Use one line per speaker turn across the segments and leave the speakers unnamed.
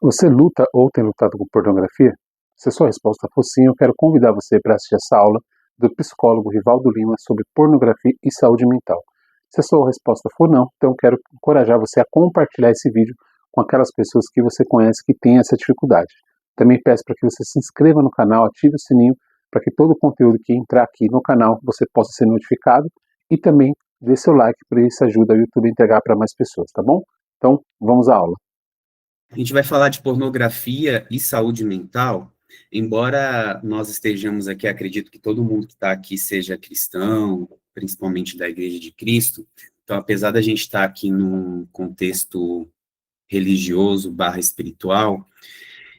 Você luta ou tem lutado com pornografia? Se a sua resposta for sim, eu quero convidar você para assistir essa aula do psicólogo Rivaldo Lima sobre pornografia e saúde mental. Se a sua resposta for não, então eu quero encorajar você a compartilhar esse vídeo com aquelas pessoas que você conhece que têm essa dificuldade. Também peço para que você se inscreva no canal, ative o sininho para que todo o conteúdo que entrar aqui no canal você possa ser notificado e também dê seu like, para isso ajuda o YouTube a entregar para mais pessoas, tá bom? Então, vamos à aula.
A gente vai falar de pornografia e saúde mental, embora nós estejamos aqui, acredito que todo mundo que está aqui seja cristão, principalmente da Igreja de Cristo, então apesar da gente estar aqui num contexto religioso barra espiritual,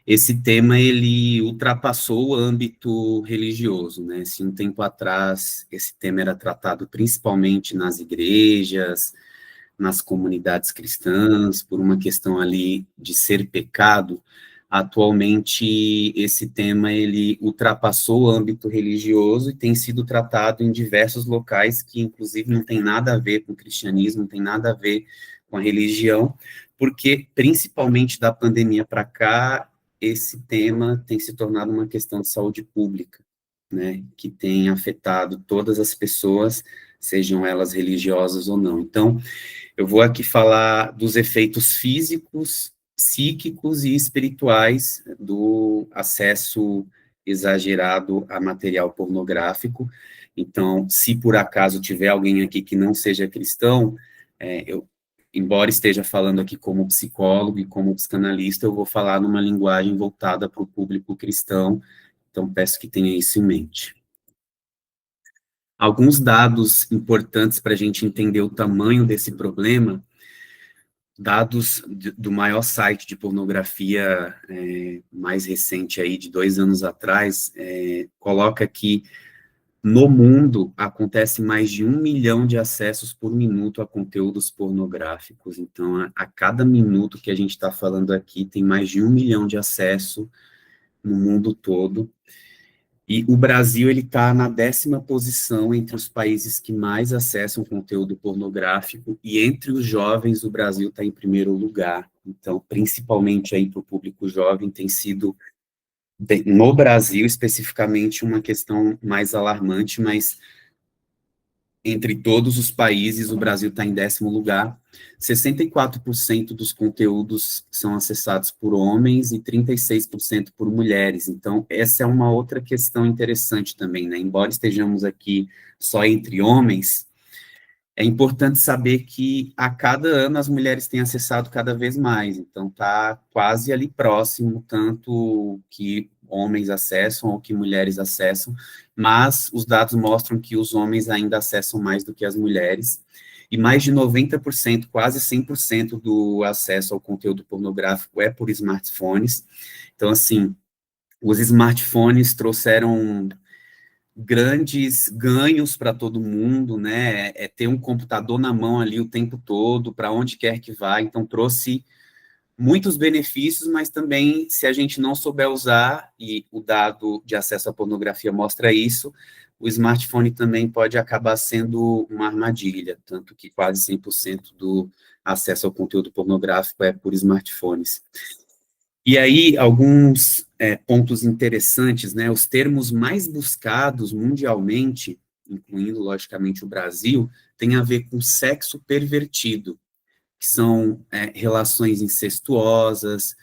esse tema ele ultrapassou o âmbito religioso, né? Se um tempo atrás esse tema era tratado principalmente nas igrejas, nas comunidades cristãs, por uma questão ali de ser pecado, atualmente esse tema ele ultrapassou o âmbito religioso e tem sido tratado em diversos locais que inclusive não tem nada a ver com o cristianismo, não tem nada a ver com a religião, porque principalmente da pandemia para cá, esse tema tem se tornado uma questão de saúde pública, né, que tem afetado todas as pessoas, sejam elas religiosas ou não. Então, eu vou aqui falar dos efeitos físicos, psíquicos e espirituais do acesso exagerado a material pornográfico. Então, se por acaso tiver alguém aqui que não seja cristão, embora esteja falando aqui como psicólogo e como psicanalista, eu vou falar numa linguagem voltada para o público cristão, então peço que tenha isso em mente. Alguns dados importantes para a gente entender o tamanho desse problema: dados do maior site de pornografia mais recente aí, de 2 anos atrás, coloca que no mundo acontece mais de 1 milhão de acessos por minuto a conteúdos pornográficos. Então, a cada minuto que a gente está falando aqui, tem mais de 1 milhão de acessos no mundo todo. E o Brasil, ele está na 10ª posição entre os países que mais acessam conteúdo pornográfico, e entre os jovens, o Brasil está em primeiro lugar. Então, principalmente aí para o público jovem, tem sido, no Brasil especificamente, uma questão mais alarmante, mas entre todos os países, o Brasil está em 10º lugar. 64% dos conteúdos são acessados por homens e 36% por mulheres. Então, essa é uma outra questão interessante também, né? Embora estejamos aqui só entre homens, é importante saber que a cada ano as mulheres têm acessado cada vez mais. Então, está quase ali próximo, tanto que homens acessam ou que mulheres acessam, mas os dados mostram que os homens ainda acessam mais do que as mulheres, e mais de 90%, quase 100% do acesso ao conteúdo pornográfico é por smartphones. Então, assim, os smartphones trouxeram grandes ganhos para todo mundo, né? Ter um computador na mão ali o tempo todo, para onde quer que vá. Então, trouxe muitos benefícios, mas também, se a gente não souber usar, e o dado de acesso à pornografia mostra isso, o smartphone também pode acabar sendo uma armadilha, tanto que quase 100% do acesso ao conteúdo pornográfico é por smartphones. E aí, alguns pontos interessantes, né? Os termos mais buscados mundialmente, incluindo, logicamente, o Brasil, tem a ver com sexo pervertido, que são relações incestuosas,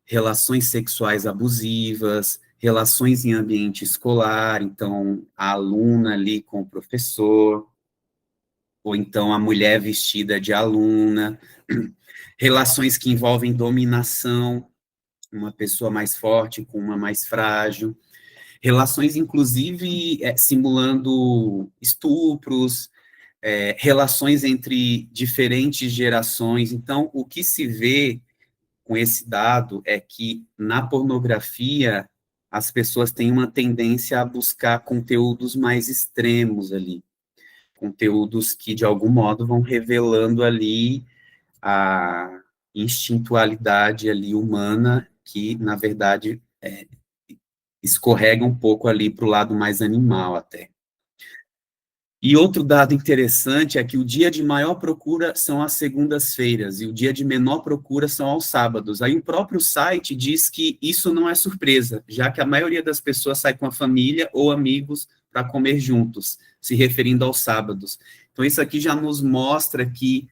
relações sexuais abusivas, relações em ambiente escolar, então, a aluna ali com o professor, ou então a mulher vestida de aluna, relações que envolvem dominação, uma pessoa mais forte com uma mais frágil, relações, inclusive, simulando estupros, relações entre diferentes gerações. Então, o que se vê com esse dado é que, na pornografia, as pessoas têm uma tendência a buscar conteúdos mais extremos ali, conteúdos que, de algum modo, vão revelando ali a instintualidade ali humana, que, na verdade, é, escorrega um pouco ali para o lado mais animal até. E outro dado interessante é que o dia de maior procura são as segundas-feiras e o dia de menor procura são aos sábados. Aí o próprio site diz que isso não é surpresa, já que a maioria das pessoas sai com a família ou amigos para comer juntos, se referindo aos sábados. Então isso aqui já nos mostra que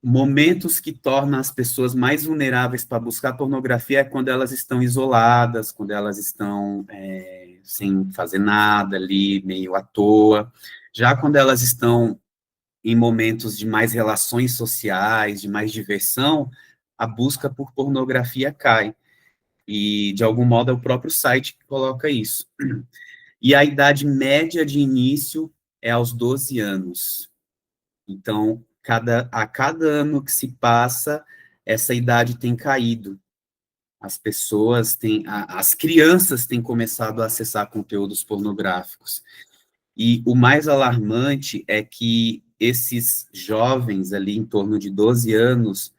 momentos que tornam as pessoas mais vulneráveis para buscar pornografia é quando elas estão isoladas, quando elas estão sem fazer nada ali, meio à toa. Já quando elas estão em momentos de mais relações sociais, de mais diversão, a busca por pornografia cai. E, de algum modo, é o próprio site que coloca isso. E a idade média de início é aos 12 anos. Então, a cada ano que se passa, essa idade tem caído. As pessoas têm, as crianças têm começado a acessar conteúdos pornográficos. E o mais alarmante é que esses jovens ali em torno de 12 anos,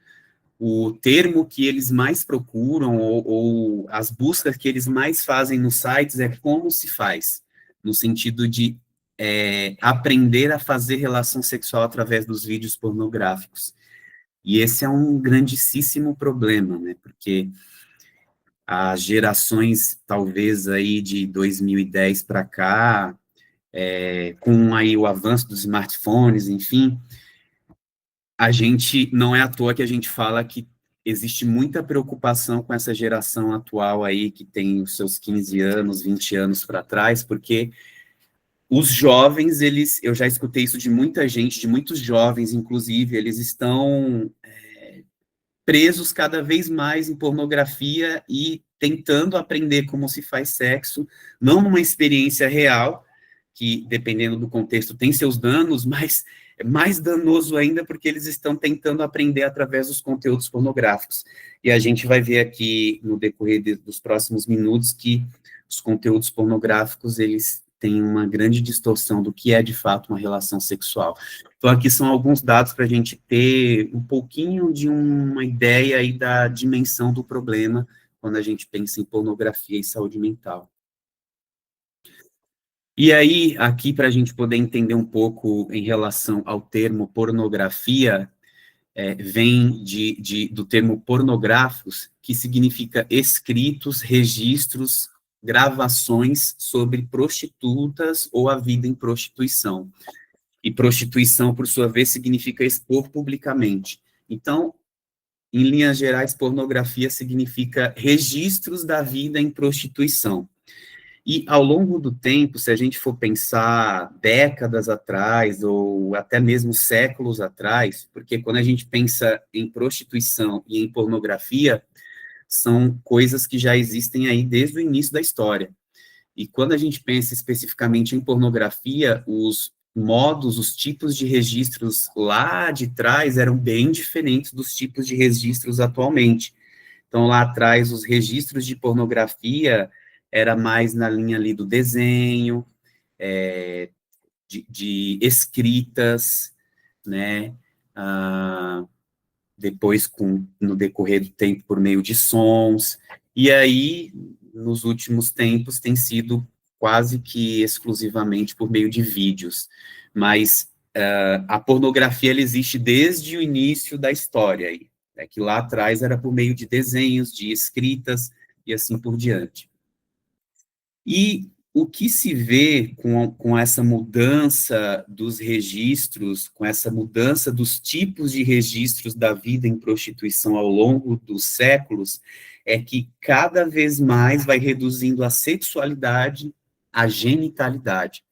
o termo que eles mais procuram ou as buscas que eles mais fazem nos sites é como se faz, no sentido de aprender a fazer relação sexual através dos vídeos pornográficos. E esse é um grandíssimo problema, né? Porque as gerações, talvez aí de 2010 para cá, com aí o avanço dos smartphones, enfim, a gente, não é à toa que a gente fala que existe muita preocupação com essa geração atual aí, que tem os seus 15 anos, 20 anos para trás, porque os jovens, eu já escutei isso de muita gente, de muitos jovens, inclusive, eles estão presos cada vez mais em pornografia e tentando aprender como se faz sexo, não numa experiência real, que, dependendo do contexto, tem seus danos, mas é mais danoso ainda porque eles estão tentando aprender através dos conteúdos pornográficos. E a gente vai ver aqui, no decorrer dos próximos minutos, que os conteúdos pornográficos, eles têm uma grande distorção do que é, de fato, uma relação sexual. Então, aqui são alguns dados para a gente ter um pouquinho de uma ideia aí da dimensão do problema quando a gente pensa em pornografia e saúde mental. E aí, aqui, para a gente poder entender um pouco em relação ao termo pornografia, vem do termo pornográficos, que significa escritos, registros, gravações sobre prostitutas ou a vida em prostituição. E prostituição, por sua vez, significa expor publicamente. Então, em linhas gerais, pornografia significa registros da vida em prostituição. E ao longo do tempo, se a gente for pensar décadas atrás, ou até mesmo séculos atrás, porque quando a gente pensa em prostituição e em pornografia, são coisas que já existem aí desde o início da história. E quando a gente pensa especificamente em pornografia, os modos, os tipos de registros lá de trás eram bem diferentes dos tipos de registros atualmente. Então, lá atrás, os registros de pornografia era mais na linha ali do desenho, de escritas, né, depois, no decorrer do tempo, por meio de sons, e aí, nos últimos tempos, tem sido quase que exclusivamente por meio de vídeos, mas a pornografia, ela existe desde o início da história, aí, que lá atrás era por meio de desenhos, de escritas, e assim por diante. E o que se vê com essa mudança dos registros, com essa mudança dos tipos de registros da vida em prostituição ao longo dos séculos, é que cada vez mais vai reduzindo a sexualidade, a genitalidade.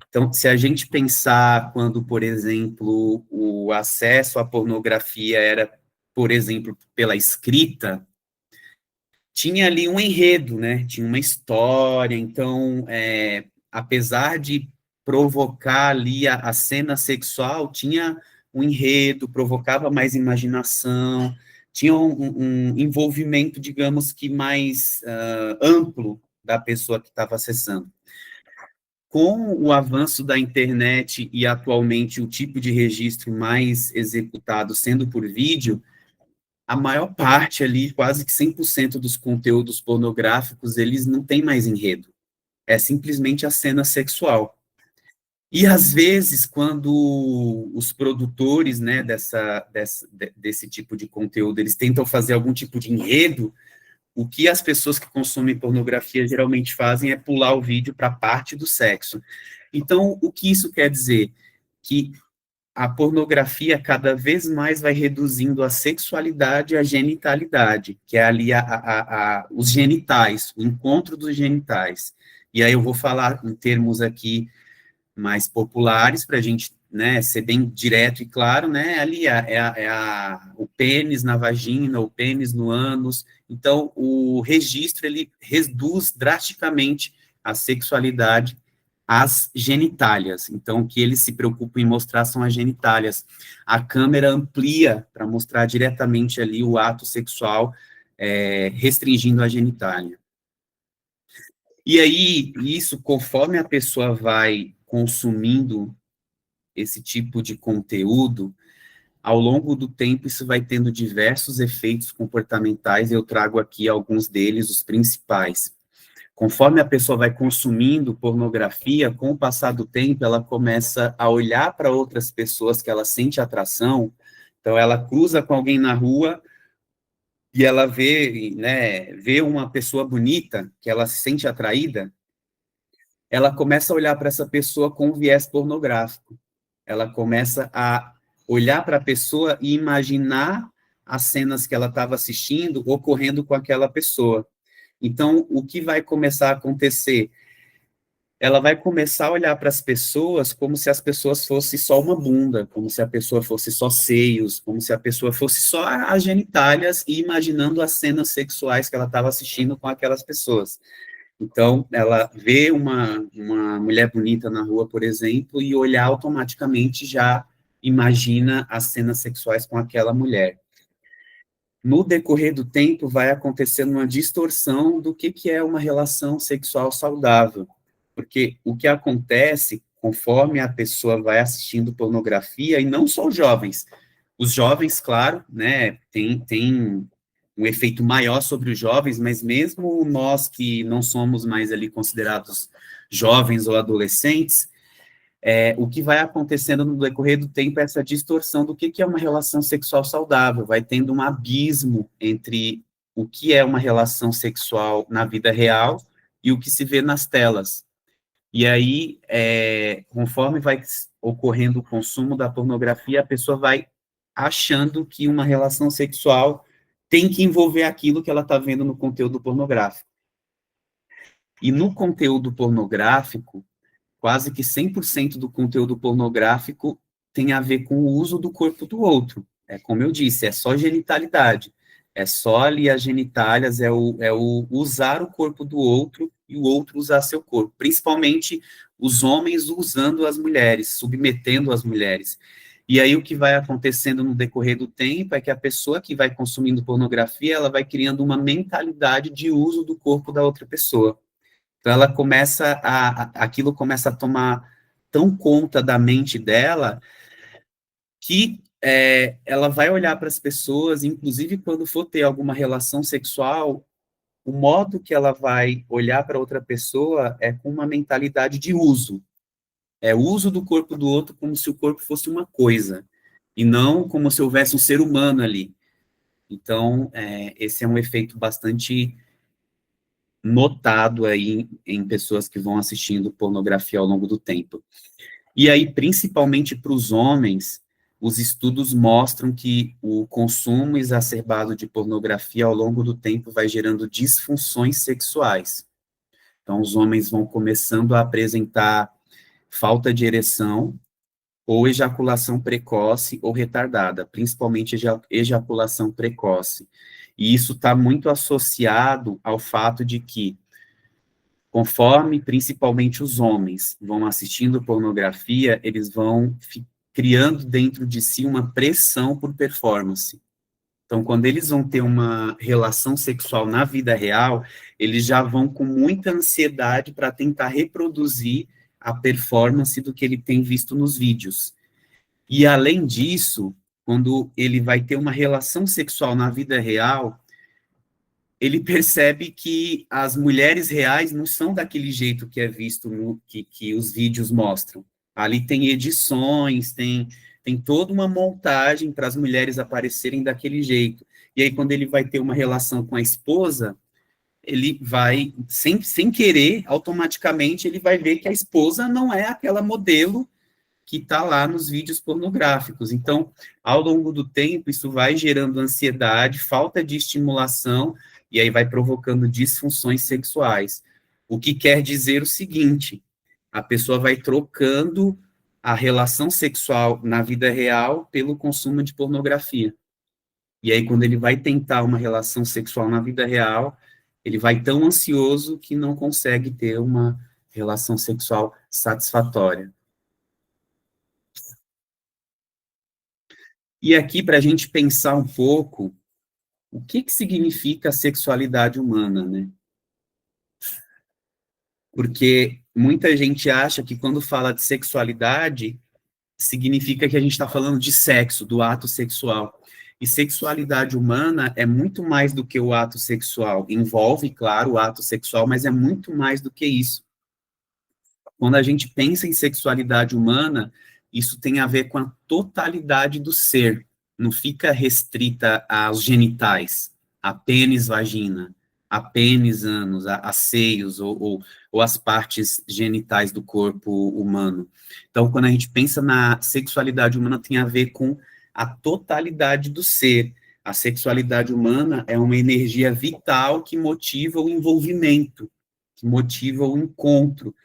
Então, se a gente pensar quando, por exemplo, o acesso à pornografia era, por exemplo, pela escrita, tinha ali um enredo, né? Tinha uma história, então, apesar de provocar ali a cena sexual, tinha um enredo, provocava mais imaginação, tinha um envolvimento, digamos que mais amplo da pessoa que estava acessando. Com o avanço da internet e atualmente o tipo de registro mais executado sendo por vídeo, a maior parte ali, quase que 100% dos conteúdos pornográficos, eles não têm mais enredo. é simplesmente a cena sexual. E, às vezes, quando os produtores, né, desse tipo de conteúdo, eles tentam fazer algum tipo de enredo, o que as pessoas que consomem pornografia geralmente fazem é pular o vídeo para a parte do sexo. Então, o que isso quer dizer? Que a pornografia cada vez mais vai reduzindo a sexualidade e a genitalidade, que é ali os genitais, o encontro dos genitais. E aí eu vou falar em termos aqui mais populares, para a gente, né, ser bem direto e claro, né, ali o pênis na vagina, o pênis no ânus. Então, o registro, ele reduz drasticamente a sexualidade às genitálias. Então, o que eles se preocupam em mostrar são as genitálias. A câmera amplia para mostrar diretamente ali o ato sexual, restringindo a genitália. E aí, isso, conforme a pessoa vai consumindo esse tipo de conteúdo, ao longo do tempo, isso vai tendo diversos efeitos comportamentais, eu trago aqui alguns deles, os principais. Conforme a pessoa vai consumindo pornografia, com o passar do tempo, ela começa a olhar para outras pessoas que ela sente atração, então ela cruza com alguém na rua e ela vê, né, vê uma pessoa bonita, que ela se sente atraída, ela começa a olhar para essa pessoa com viés pornográfico. Ela começa a olhar para a pessoa e imaginar as cenas que ela estava assistindo ocorrendo com aquela pessoa. Então, o que vai começar a acontecer? Ela vai começar a olhar para as pessoas como se as pessoas fossem só uma bunda, como se a pessoa fosse só seios, como se a pessoa fosse só as genitálias e imaginando as cenas sexuais que ela estava assistindo com aquelas pessoas. Então, ela vê uma mulher bonita na rua, por exemplo, e olhar automaticamente já imagina as cenas sexuais com aquela mulher. No decorrer do tempo, vai acontecendo uma distorção do que é uma relação sexual saudável. Porque o que acontece, conforme a pessoa vai assistindo pornografia, e não só os jovens, claro, né, tem um efeito maior sobre os jovens, mas mesmo nós que não somos mais ali considerados jovens ou adolescentes, o que vai acontecendo no decorrer do tempo é essa distorção do que é uma relação sexual saudável, vai tendo um abismo entre o que é uma relação sexual na vida real e o que se vê nas telas. E aí, conforme vai ocorrendo o consumo da pornografia, a pessoa vai achando que uma relação sexual tem que envolver aquilo que ela está vendo no conteúdo pornográfico. E no conteúdo pornográfico, quase que 100% do conteúdo pornográfico tem a ver com o uso do corpo do outro. É como eu disse, é só genitalidade. É só ali as genitálias, é o usar o corpo do outro e o outro usar seu corpo. Principalmente os homens usando as mulheres, submetendo as mulheres. E aí o que vai acontecendo no decorrer do tempo é que a pessoa que vai consumindo pornografia, ela vai criando uma mentalidade de uso do corpo da outra pessoa. Então ela aquilo começa a tomar tão conta da mente dela que ela vai olhar para as pessoas, inclusive quando for ter alguma relação sexual, o modo que ela vai olhar para outra pessoa é com uma mentalidade de uso. É o uso do corpo do outro como se o corpo fosse uma coisa, e não como se houvesse um ser humano ali. Então, esse é um efeito bastante notado aí em pessoas que vão assistindo pornografia ao longo do tempo. E aí, principalmente para os homens, os estudos mostram que o consumo exacerbado de pornografia ao longo do tempo vai gerando disfunções sexuais. Então, os homens vão começando a apresentar falta de ereção, ou ejaculação precoce ou retardada, principalmente ejaculação precoce. E isso está muito associado ao fato de que, conforme principalmente os homens vão assistindo pornografia, eles vão criando dentro de si uma pressão por performance. Então, quando eles vão ter uma relação sexual na vida real, eles já vão com muita ansiedade para tentar reproduzir a performance do que ele tem visto nos vídeos. E, além disso, quando ele vai ter uma relação sexual na vida real, ele percebe que as mulheres reais não são daquele jeito que é visto que os vídeos mostram. Ali tem edições, tem toda uma montagem para as mulheres aparecerem daquele jeito. E aí, quando ele vai ter uma relação com a esposa, ele vai, sem querer, automaticamente, ele vai ver que a esposa não é aquela modelo que está lá nos vídeos pornográficos. Então, ao longo do tempo, isso vai gerando ansiedade, falta de estimulação, e aí vai provocando disfunções sexuais. O que quer dizer o seguinte: a pessoa vai trocando a relação sexual na vida real pelo consumo de pornografia. E aí, quando ele vai tentar uma relação sexual na vida real, ele vai tão ansioso que não consegue ter uma relação sexual satisfatória. E aqui, para a gente pensar um pouco, o que significa a sexualidade humana, né? Porque muita gente acha que quando fala de sexualidade, significa que a gente está falando de sexo, do ato sexual. E sexualidade humana é muito mais do que o ato sexual. Envolve, claro, o ato sexual, mas é muito mais do que isso. Quando a gente pensa em sexualidade humana, isso tem a ver com a totalidade do ser. Não fica restrita aos genitais, a pênis, vagina, a pênis, ânus, a seios ou as partes genitais do corpo humano. Então, quando a gente pensa na sexualidade humana, tem a ver com a totalidade do ser. A sexualidade humana é uma energia vital que motiva o envolvimento, que motiva o encontro.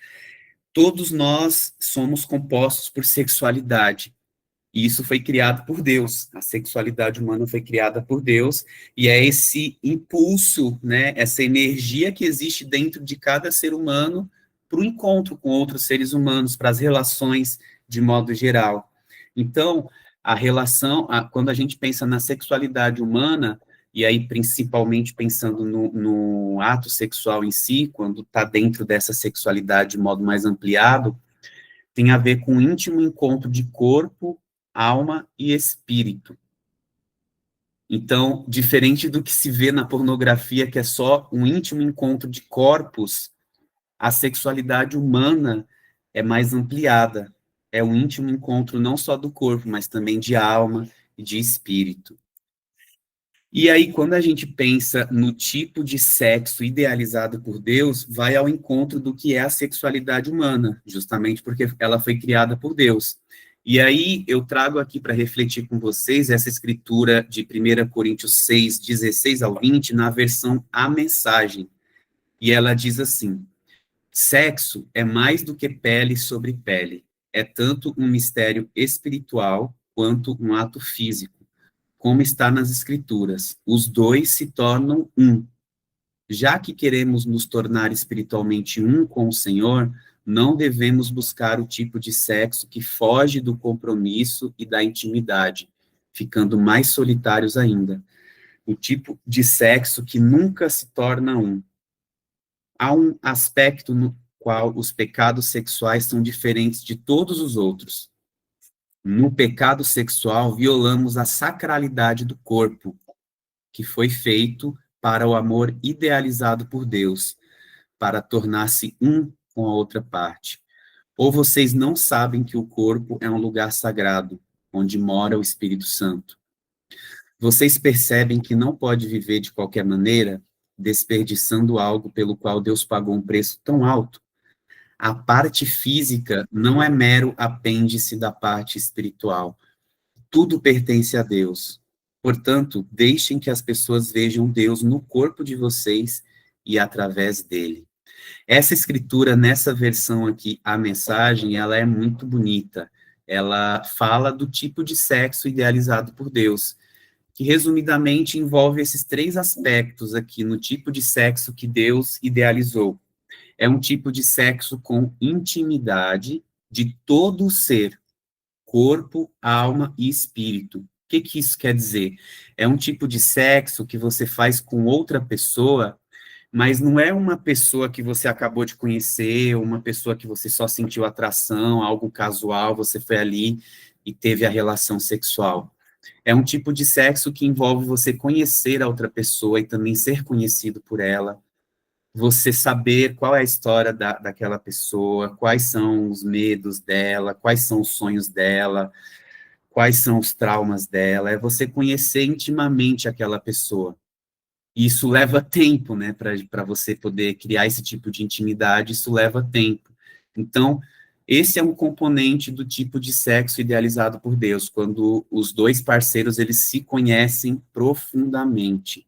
Todos nós somos compostos por sexualidade. E isso foi criado por Deus. A sexualidade humana foi criada por Deus. E é esse impulso, né, essa energia que existe dentro de cada ser humano para o encontro com outros seres humanos, para as relações de modo geral. Então, a relação, quando a gente pensa na sexualidade humana, e aí principalmente pensando no ato sexual em si, quando está dentro dessa sexualidade de modo mais ampliado, tem a ver com o íntimo encontro de corpo, alma e espírito. Então, diferente do que se vê na pornografia, que é só um íntimo encontro de corpos, a sexualidade humana é mais ampliada. É um íntimo encontro não só do corpo, mas também de alma e de espírito. E aí, quando a gente pensa no tipo de sexo idealizado por Deus, vai ao encontro do que é a sexualidade humana, justamente porque ela foi criada por Deus. E aí, eu trago aqui para refletir com vocês essa escritura de 1 Coríntios 6, 16 ao 20, na versão A Mensagem. E ela diz assim: sexo é mais do que pele sobre pele. É tanto um mistério espiritual quanto um ato físico. Como está nas Escrituras, os dois se tornam um. Já que queremos nos tornar espiritualmente um com o Senhor, não devemos buscar o tipo de sexo que foge do compromisso e da intimidade, ficando mais solitários ainda. O tipo de sexo que nunca se torna um. Há um aspecto no qual os pecados sexuais são diferentes de todos os outros. No pecado sexual, violamos a sacralidade do corpo, que foi feito para o amor idealizado por Deus, para tornar-se um com a outra parte. Ou vocês não sabem que o corpo é um lugar sagrado, onde mora o Espírito Santo. Vocês percebem que não pode viver de qualquer maneira, desperdiçando algo pelo qual Deus pagou um preço tão alto. A parte física não é mero apêndice da parte espiritual. Tudo pertence a Deus. Portanto, deixem que as pessoas vejam Deus no corpo de vocês e através dele. Essa escritura, nessa versão aqui, a mensagem, ela é muito bonita. Ela fala do tipo de sexo idealizado por Deus, que resumidamente envolve esses três aspectos aqui no tipo de sexo que Deus idealizou. É um tipo de sexo com intimidade de todo o ser, corpo, alma e espírito. O que isso quer dizer? É um tipo de sexo que você faz com outra pessoa, mas não é uma pessoa que você acabou de conhecer, ou uma pessoa que você só sentiu atração, algo casual, você foi ali e teve a relação sexual. É um tipo de sexo que envolve você conhecer a outra pessoa e também ser conhecido por ela, você saber qual é a história daquela pessoa, quais são os medos dela, quais são os sonhos dela, quais são os traumas dela, é você conhecer intimamente aquela pessoa. E isso leva tempo, né, para você poder criar esse tipo de intimidade, isso leva tempo. Então, esse é um componente do tipo de sexo idealizado por Deus, quando os dois parceiros, eles se conhecem profundamente.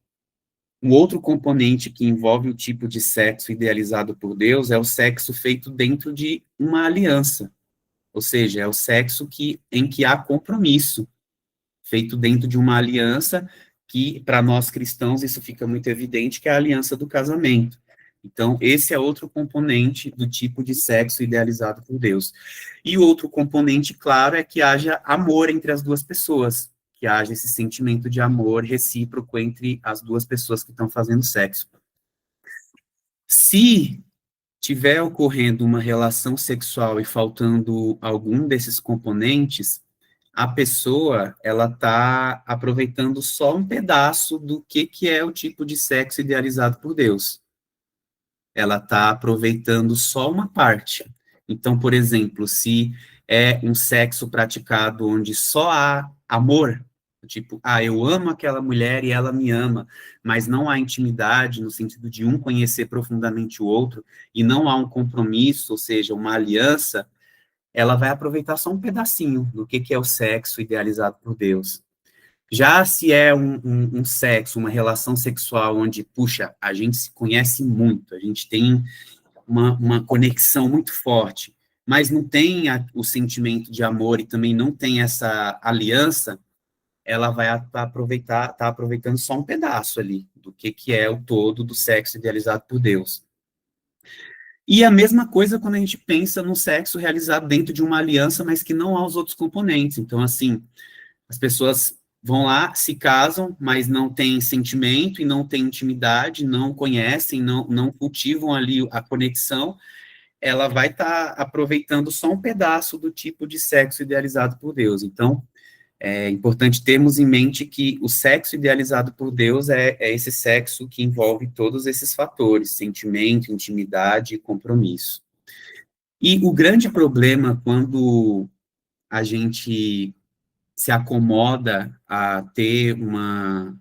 Um outro componente que envolve o tipo de sexo idealizado por Deus é o sexo feito dentro de uma aliança, ou seja, é o sexo em que há compromisso, feito dentro de uma aliança que, para nós cristãos, isso fica muito evidente, que é a aliança do casamento. Então, esse é outro componente do tipo de sexo idealizado por Deus. E o outro componente, claro, é que haja amor entre as duas pessoas, que haja esse sentimento de amor recíproco entre as duas pessoas que estão fazendo sexo. Se tiver ocorrendo uma relação sexual e faltando algum desses componentes, a pessoa, ela está aproveitando só um pedaço do que é o tipo de sexo idealizado por Deus. Ela está aproveitando só uma parte. Então, por exemplo, se é um sexo praticado onde só há amor, tipo, eu amo aquela mulher e ela me ama, mas não há intimidade no sentido de um conhecer profundamente o outro, e não há um compromisso, ou seja, uma aliança, ela vai aproveitar só um pedacinho do que é o sexo idealizado por Deus. Já se é um sexo, uma relação sexual onde, puxa, a gente se conhece muito, a gente tem uma conexão muito forte, mas não tem o sentimento de amor e também não tem essa aliança, ela vai tá aproveitando só um pedaço ali do que é o todo do sexo idealizado por Deus. E a mesma coisa quando a gente pensa no sexo realizado dentro de uma aliança, mas que não há os outros componentes. Então, assim, as pessoas vão lá, se casam, mas não têm sentimento e não têm intimidade, não conhecem, não cultivam ali a conexão, ela vai estar aproveitando só um pedaço do tipo de sexo idealizado por Deus. Então, é importante termos em mente que o sexo idealizado por Deus é esse sexo que envolve todos esses fatores, sentimento, intimidade e compromisso. E o grande problema quando a gente se acomoda a ter uma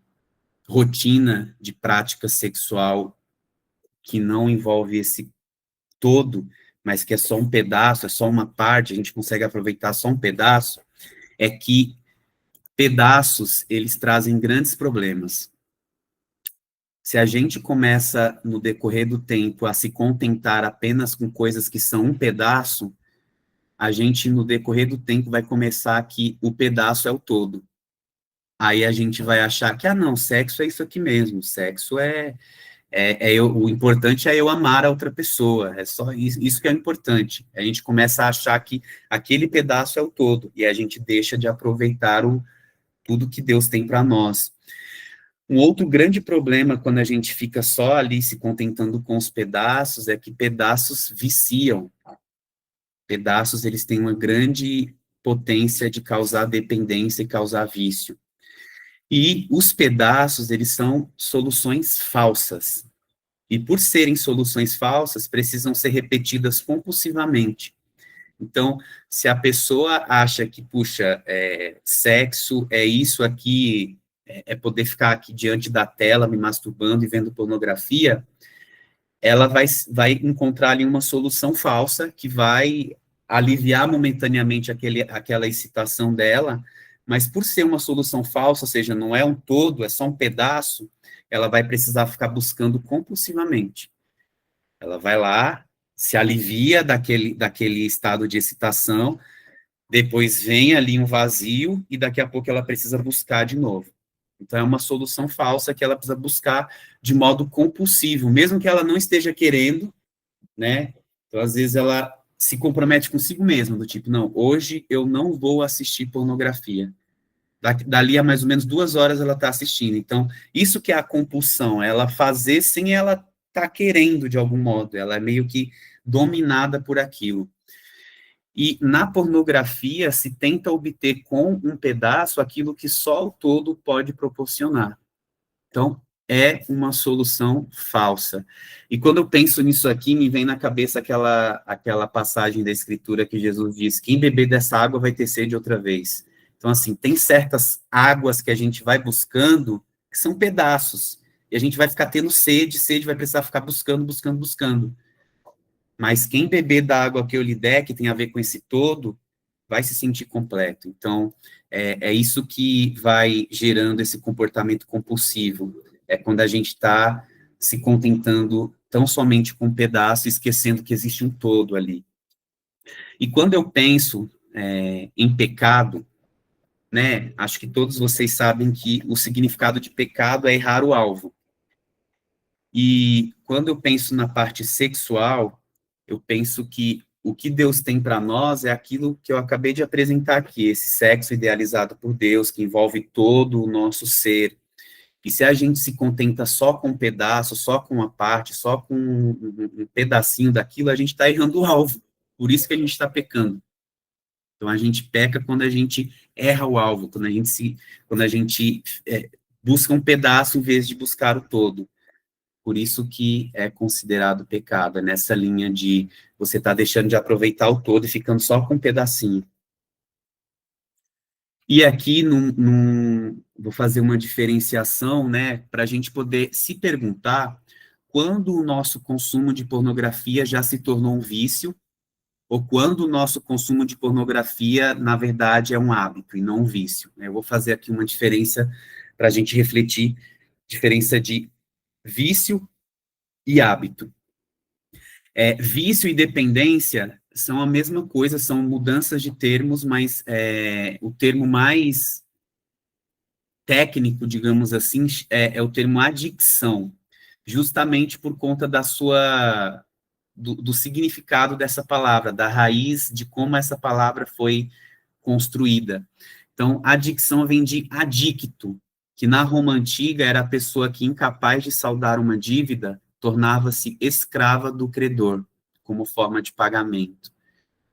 rotina de prática sexual que não envolve esse todo, mas que é só um pedaço, é só uma parte, a gente consegue aproveitar só um pedaço, é que pedaços, eles trazem grandes problemas. Se a gente começa, no decorrer do tempo, a se contentar apenas com coisas que são um pedaço, a gente, no decorrer do tempo, vai começar que o pedaço é o todo. Aí a gente vai achar que, não, sexo é isso aqui mesmo, sexo o importante é eu amar a outra pessoa, é só isso que é importante. A gente começa a achar que aquele pedaço é o todo, e a gente deixa de aproveitar tudo que Deus tem para nós. Um outro grande problema quando a gente fica só ali se contentando com os pedaços é que pedaços viciam. Pedaços, eles têm uma grande potência de causar dependência e causar vício. E os pedaços, eles são soluções falsas. E por serem soluções falsas, precisam ser repetidas compulsivamente. Então, se a pessoa acha que, puxa, sexo é isso aqui, é poder ficar aqui diante da tela, me masturbando e vendo pornografia, ela vai encontrar ali uma solução falsa que vai aliviar momentaneamente aquela excitação dela, mas por ser uma solução falsa, ou seja, não é um todo, é só um pedaço, ela vai precisar ficar buscando compulsivamente. Ela vai lá, se alivia daquele estado de excitação, depois vem ali um vazio e daqui a pouco ela precisa buscar de novo. Então, é uma solução falsa que ela precisa buscar de modo compulsivo, mesmo que ela não esteja querendo, né? Então, às vezes, ela se compromete consigo mesma, do tipo, não, hoje eu não vou assistir pornografia. Dali a mais ou menos 2 horas ela está assistindo. Então, isso que é a compulsão, ela fazer sem ela estar querendo de algum modo, ela é meio que dominada por aquilo. E na pornografia se tenta obter com um pedaço aquilo que só o todo pode proporcionar. Então, é uma solução falsa. E quando eu penso nisso aqui, me vem na cabeça aquela passagem da Escritura que Jesus diz: quem beber dessa água vai ter sede outra vez. Então, assim, tem certas águas que a gente vai buscando, que são pedaços, e a gente vai ficar tendo sede, vai precisar ficar buscando, buscando, buscando. Mas quem beber da água que eu lhe der, que tem a ver com esse todo, vai se sentir completo. Então, é isso que vai gerando esse comportamento compulsivo. É quando a gente está se contentando tão somente com um pedaço, esquecendo que existe um todo ali. E quando eu penso em pecado, né, acho que todos vocês sabem que o significado de pecado é errar o alvo. E quando eu penso na parte sexual, eu penso que o que Deus tem para nós é aquilo que eu acabei de apresentar aqui, esse sexo idealizado por Deus, que envolve todo o nosso ser. E se a gente se contenta só com um pedaço, só com uma parte, só com um pedacinho daquilo, a gente está errando o alvo. Por isso que a gente está pecando. Então, a gente peca quando a gente erra o alvo, quando a gente busca um pedaço em vez de buscar o todo. Por isso que é considerado pecado, é nessa linha de você estar deixando de aproveitar o todo e ficando só com um pedacinho. E aqui vou fazer uma diferenciação, né, para a gente poder se perguntar quando o nosso consumo de pornografia já se tornou um vício, ou quando o nosso consumo de pornografia, na verdade, é um hábito e não um vício. Eu vou fazer aqui uma diferença para a gente refletir, diferença de vício e hábito. Vício e dependência são a mesma coisa, são mudanças de termos, mas o termo mais técnico, digamos assim, é o termo adicção, justamente por conta do significado dessa palavra, da raiz de como essa palavra foi construída. Então, adicção vem de adicto, que na Roma antiga era a pessoa que, incapaz de saldar uma dívida, tornava-se escrava do credor, como forma de pagamento.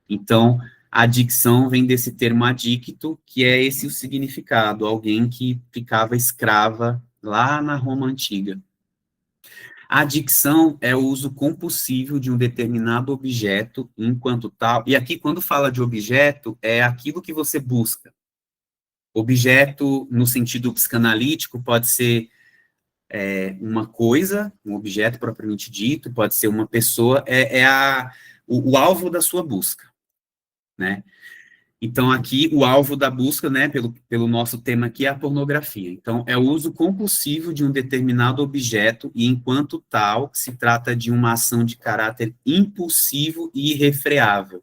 Então, a adicção vem desse termo adicto, que é esse o significado, alguém que ficava escrava lá na Roma antiga. A adicção é o uso compulsivo de um determinado objeto enquanto tal, e aqui quando fala de objeto, é aquilo que você busca. Objeto, no sentido psicanalítico, pode ser uma coisa, um objeto propriamente dito, pode ser uma pessoa, o alvo da sua busca, né? Então, aqui, o alvo da busca, né, pelo nosso tema aqui, é a pornografia. Então, é o uso compulsivo de um determinado objeto, e, enquanto tal, se trata de uma ação de caráter impulsivo e irrefreável.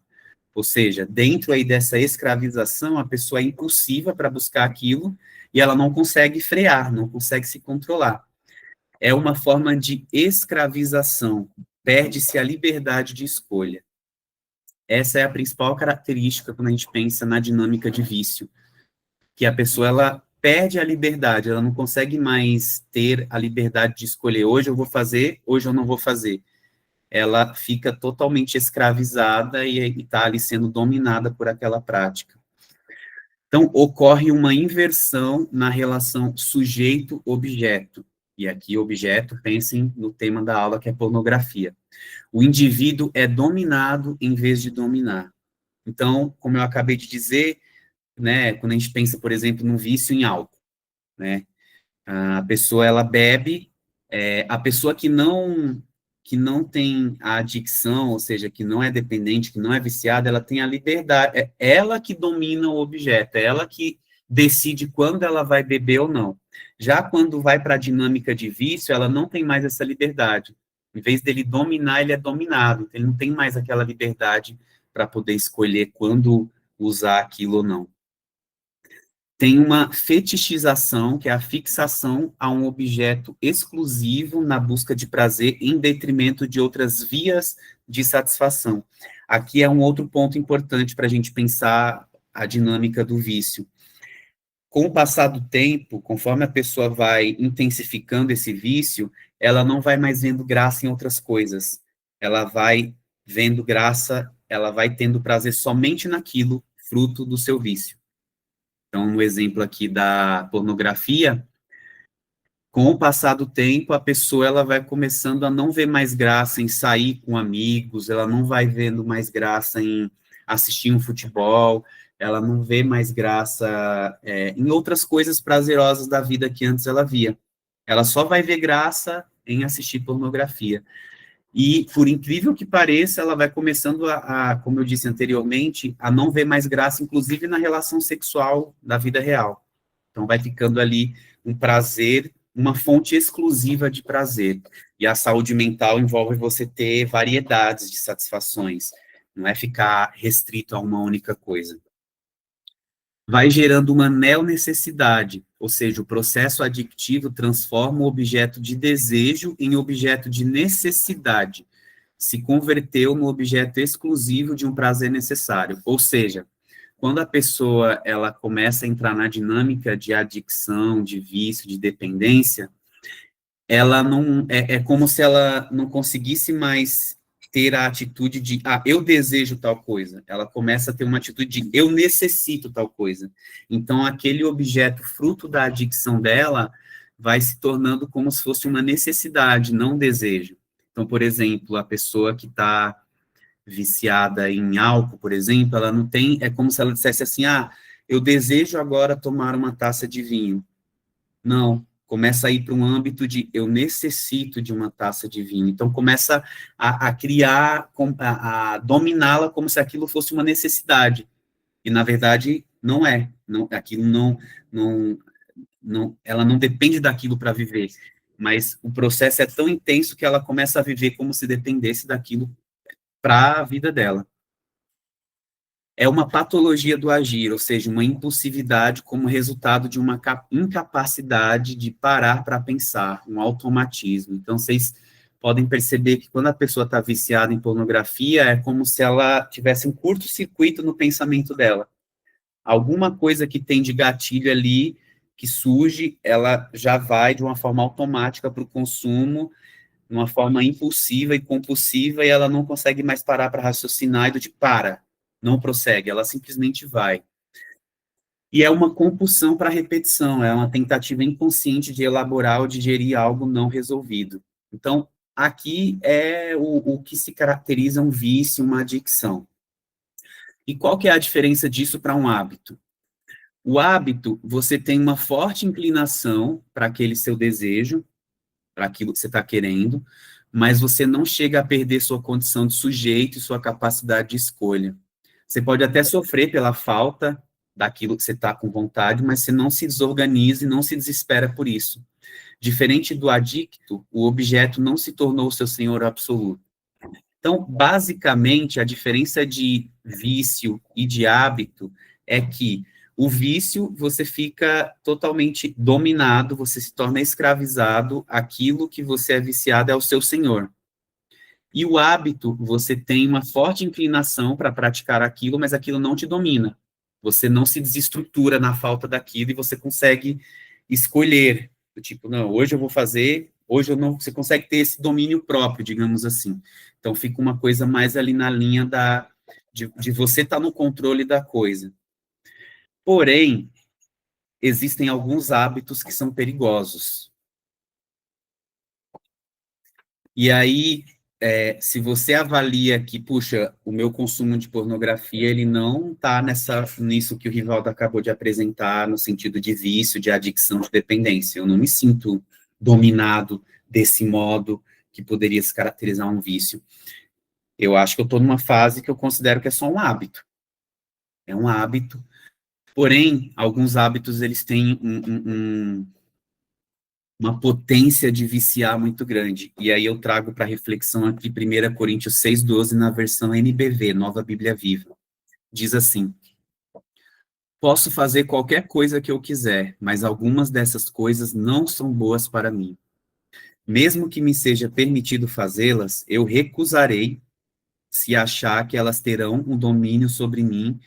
Ou seja, dentro aí dessa escravização, a pessoa é impulsiva para buscar aquilo, e ela não consegue frear, não consegue se controlar. É uma forma de escravização, perde-se a liberdade de escolha. Essa é a principal característica quando a gente pensa na dinâmica de vício, que a pessoa, ela perde a liberdade, ela não consegue mais ter a liberdade de escolher, hoje eu vou fazer, hoje eu não vou fazer. Ela fica totalmente escravizada e está ali sendo dominada por aquela prática. Então, ocorre uma inversão na relação sujeito-objeto. E aqui, objeto, pensem no tema da aula, que é pornografia. O indivíduo é dominado em vez de dominar. Então, como eu acabei de dizer, né, quando a gente pensa, por exemplo, num vício em álcool, né, a pessoa, ela bebe, a pessoa que não tem a adicção, ou seja, que não é dependente, que não é viciada, ela tem a liberdade, é ela que domina o objeto, é ela que decide quando ela vai beber ou não. Já quando vai para a dinâmica de vício, ela não tem mais essa liberdade. Em vez dele dominar, ele é dominado. Então, ele não tem mais aquela liberdade para poder escolher quando usar aquilo ou não. Tem uma fetichização, que é a fixação a um objeto exclusivo na busca de prazer, em detrimento de outras vias de satisfação. Aqui é um outro ponto importante para a gente pensar a dinâmica do vício. Com o passar do tempo, conforme a pessoa vai intensificando esse vício, ela não vai mais vendo graça em outras coisas. Ela vai vendo graça ela vai tendo prazer somente naquilo, fruto do seu vício. Então, no exemplo aqui da pornografia, com o passar do tempo, a pessoa ela vai começando a não ver mais graça em sair com amigos, ela não vai vendo mais graça em assistir um futebol, ela não vê mais graça em outras coisas prazerosas da vida que antes ela via. Ela só vai ver graça em assistir pornografia. E, por incrível que pareça, ela vai começando como eu disse anteriormente, a não ver mais graça, inclusive na relação sexual da vida real. Então, vai ficando ali um prazer, uma fonte exclusiva de prazer. E a saúde mental envolve você ter variedades de satisfações, não é ficar restrito a uma única coisa. Vai gerando uma neonecessidade, ou seja, o processo adictivo transforma o objeto de desejo em objeto de necessidade, se converteu no objeto exclusivo de um prazer necessário, ou seja, quando a pessoa ela começa a entrar na dinâmica de adicção, de vício, de dependência, ela não é como se ela não conseguisse mais ter a atitude de eu desejo tal coisa. Ela começa a ter uma atitude de eu necessito tal coisa. Então aquele objeto fruto da adicção dela vai se tornando como se fosse uma necessidade, não um desejo. Então, por exemplo, a pessoa que está viciada em álcool, por exemplo, ela não tem, é como se ela dissesse assim, eu desejo agora tomar uma taça de vinho. Não, começa a ir para um âmbito de eu necessito de uma taça de vinho. Então, começa a criar, a dominá-la como se aquilo fosse uma necessidade. E, na verdade, não é. Não, aquilo ela não depende daquilo para viver. Mas o processo é tão intenso que ela começa a viver como se dependesse daquilo para a vida dela. É uma patologia do agir, ou seja, uma impulsividade como resultado de uma incapacidade de parar para pensar, um automatismo. Então, vocês podem perceber que quando a pessoa está viciada em pornografia, é como se ela tivesse um curto-circuito no pensamento dela. Alguma coisa que tem de gatilho ali, que surge, ela já vai de uma forma automática para o consumo, de uma forma impulsiva e compulsiva, e ela não consegue mais parar para raciocinar e do tipo, não prossegue, ela simplesmente vai. E é uma compulsão para repetição, é uma tentativa inconsciente de elaborar ou digerir algo não resolvido. Então, aqui é o que se caracteriza um vício, uma adicção. E qual que é a diferença disso para um hábito? O hábito, você tem uma forte inclinação para aquele seu desejo, para aquilo que você está querendo, mas você não chega a perder sua condição de sujeito e sua capacidade de escolha. Você pode até sofrer pela falta daquilo que você está com vontade, mas você não se desorganiza e não se desespera por isso. Diferente do adicto, o objeto não se tornou o seu senhor absoluto. Então, basicamente, a diferença de vício e de hábito é que o vício, você fica totalmente dominado, você se torna escravizado, aquilo que você é viciado é o seu senhor. E o hábito, você tem uma forte inclinação para praticar aquilo, mas aquilo não te domina. Você não se desestrutura na falta daquilo e você consegue escolher. Tipo, não, hoje eu vou fazer, hoje eu não. Você consegue ter esse domínio próprio, digamos assim. Então fica uma coisa mais ali na linha de você estar no controle da coisa. Porém, existem alguns hábitos que são perigosos. E aí, se você avalia que, puxa, o meu consumo de pornografia, ele não está nisso que o Rivaldo acabou de apresentar, no sentido de vício, de adicção, de dependência. Eu não me sinto dominado desse modo que poderia se caracterizar um vício. Eu acho que eu estou numa fase que eu considero que é só um hábito. É um hábito. Porém, alguns hábitos, eles têm uma potência de viciar muito grande. E aí eu trago para reflexão aqui 1 Coríntios 6,12, na versão NBV, Nova Bíblia Viva. Diz assim: posso fazer qualquer coisa que eu quiser, mas algumas dessas coisas não são boas para mim. Mesmo que me seja permitido fazê-las, eu recusarei se achar que elas terão um domínio sobre mim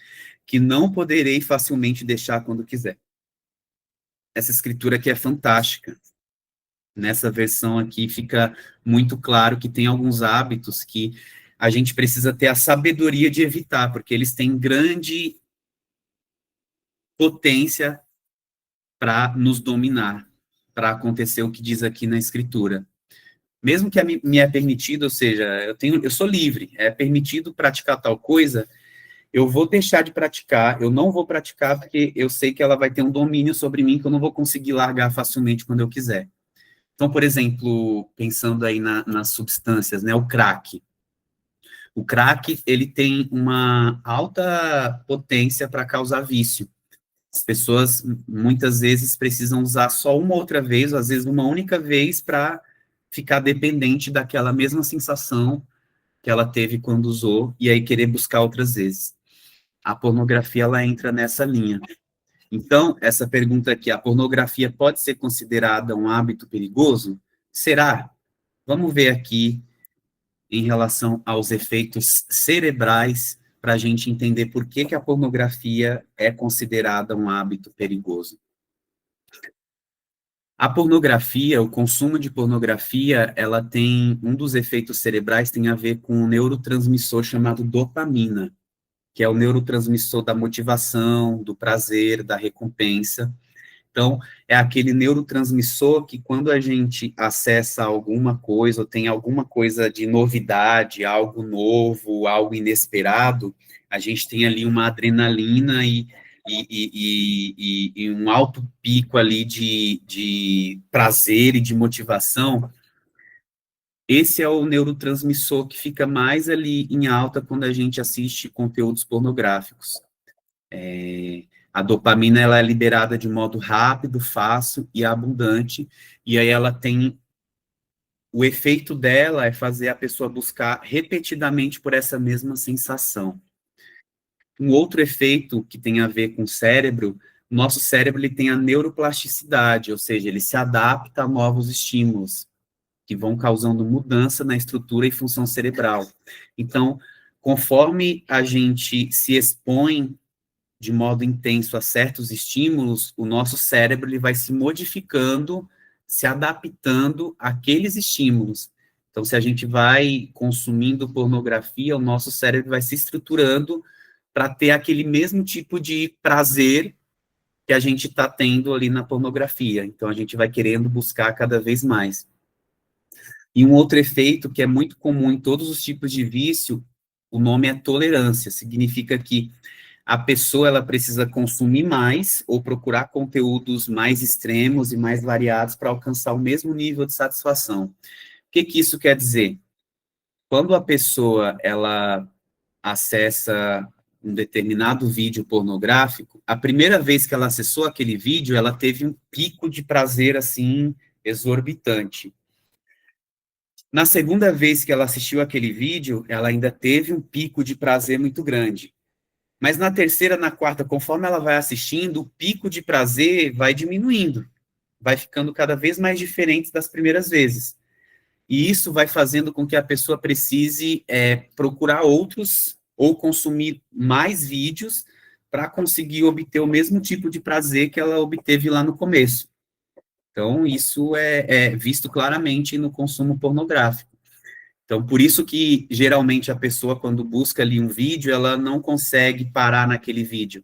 que não poderei facilmente deixar quando quiser. Essa escritura aqui é fantástica. Nessa versão aqui fica muito claro que tem alguns hábitos que a gente precisa ter a sabedoria de evitar, porque eles têm grande potência para nos dominar, para acontecer o que diz aqui na escritura. Mesmo que me é permitido, ou seja, eu sou livre, é permitido praticar tal coisa, eu vou deixar de praticar, eu não vou praticar porque eu sei que ela vai ter um domínio sobre mim que eu não vou conseguir largar facilmente quando eu quiser. Então, por exemplo, pensando aí nas substâncias, né, o crack. O crack, ele tem uma alta potência para causar vício. As pessoas, muitas vezes, precisam usar só uma outra vez, ou às vezes uma única vez, para ficar dependente daquela mesma sensação que ela teve quando usou, e aí querer buscar outras vezes. A pornografia, ela entra nessa linha. Então, essa pergunta aqui, a pornografia pode ser considerada um hábito perigoso? Será? Vamos ver aqui em relação aos efeitos cerebrais, para a gente entender por que, que a pornografia é considerada um hábito perigoso. A pornografia, o consumo de pornografia, ela tem, um dos efeitos cerebrais tem a ver com um neurotransmissor chamado dopamina, que é o neurotransmissor da motivação, do prazer, da recompensa. Então, é aquele neurotransmissor que quando a gente acessa alguma coisa, ou tem alguma coisa de novidade, algo novo, algo inesperado, a gente tem ali uma adrenalina e um alto pico ali de prazer e de motivação. Esse é o neurotransmissor que fica mais ali em alta quando a gente assiste conteúdos pornográficos. A dopamina, ela é liberada de modo rápido, fácil e abundante, e aí ela tem, o efeito dela é fazer a pessoa buscar repetidamente por essa mesma sensação. Um outro efeito que tem a ver com o cérebro, nosso cérebro ele tem a neuroplasticidade, ou seja, ele se adapta a novos estímulos, que vão causando mudança na estrutura e função cerebral. Então, conforme a gente se expõe de modo intenso a certos estímulos, o nosso cérebro ele vai se modificando, se adaptando àqueles estímulos. Então, se a gente vai consumindo pornografia, o nosso cérebro vai se estruturando para ter aquele mesmo tipo de prazer que a gente está tendo ali na pornografia. Então, a gente vai querendo buscar cada vez mais. E um outro efeito que é muito comum em todos os tipos de vício, o nome é tolerância. Significa que a pessoa ela precisa consumir mais ou procurar conteúdos mais extremos e mais variados para alcançar o mesmo nível de satisfação. O que que isso quer dizer? Quando a pessoa ela acessa um determinado vídeo pornográfico, a primeira vez que ela acessou aquele vídeo, ela teve um pico de prazer assim exorbitante. Na segunda vez que ela assistiu aquele vídeo, ela ainda teve um pico de prazer muito grande. Mas na terceira, na quarta, conforme ela vai assistindo, o pico de prazer vai diminuindo, vai ficando cada vez mais diferente das primeiras vezes. E isso vai fazendo com que a pessoa precise procurar outros ou consumir mais vídeos para conseguir obter o mesmo tipo de prazer que ela obteve lá no começo. Então, isso é visto claramente no consumo pornográfico. Então, por isso que, geralmente, a pessoa, quando busca ali um vídeo, ela não consegue parar naquele vídeo.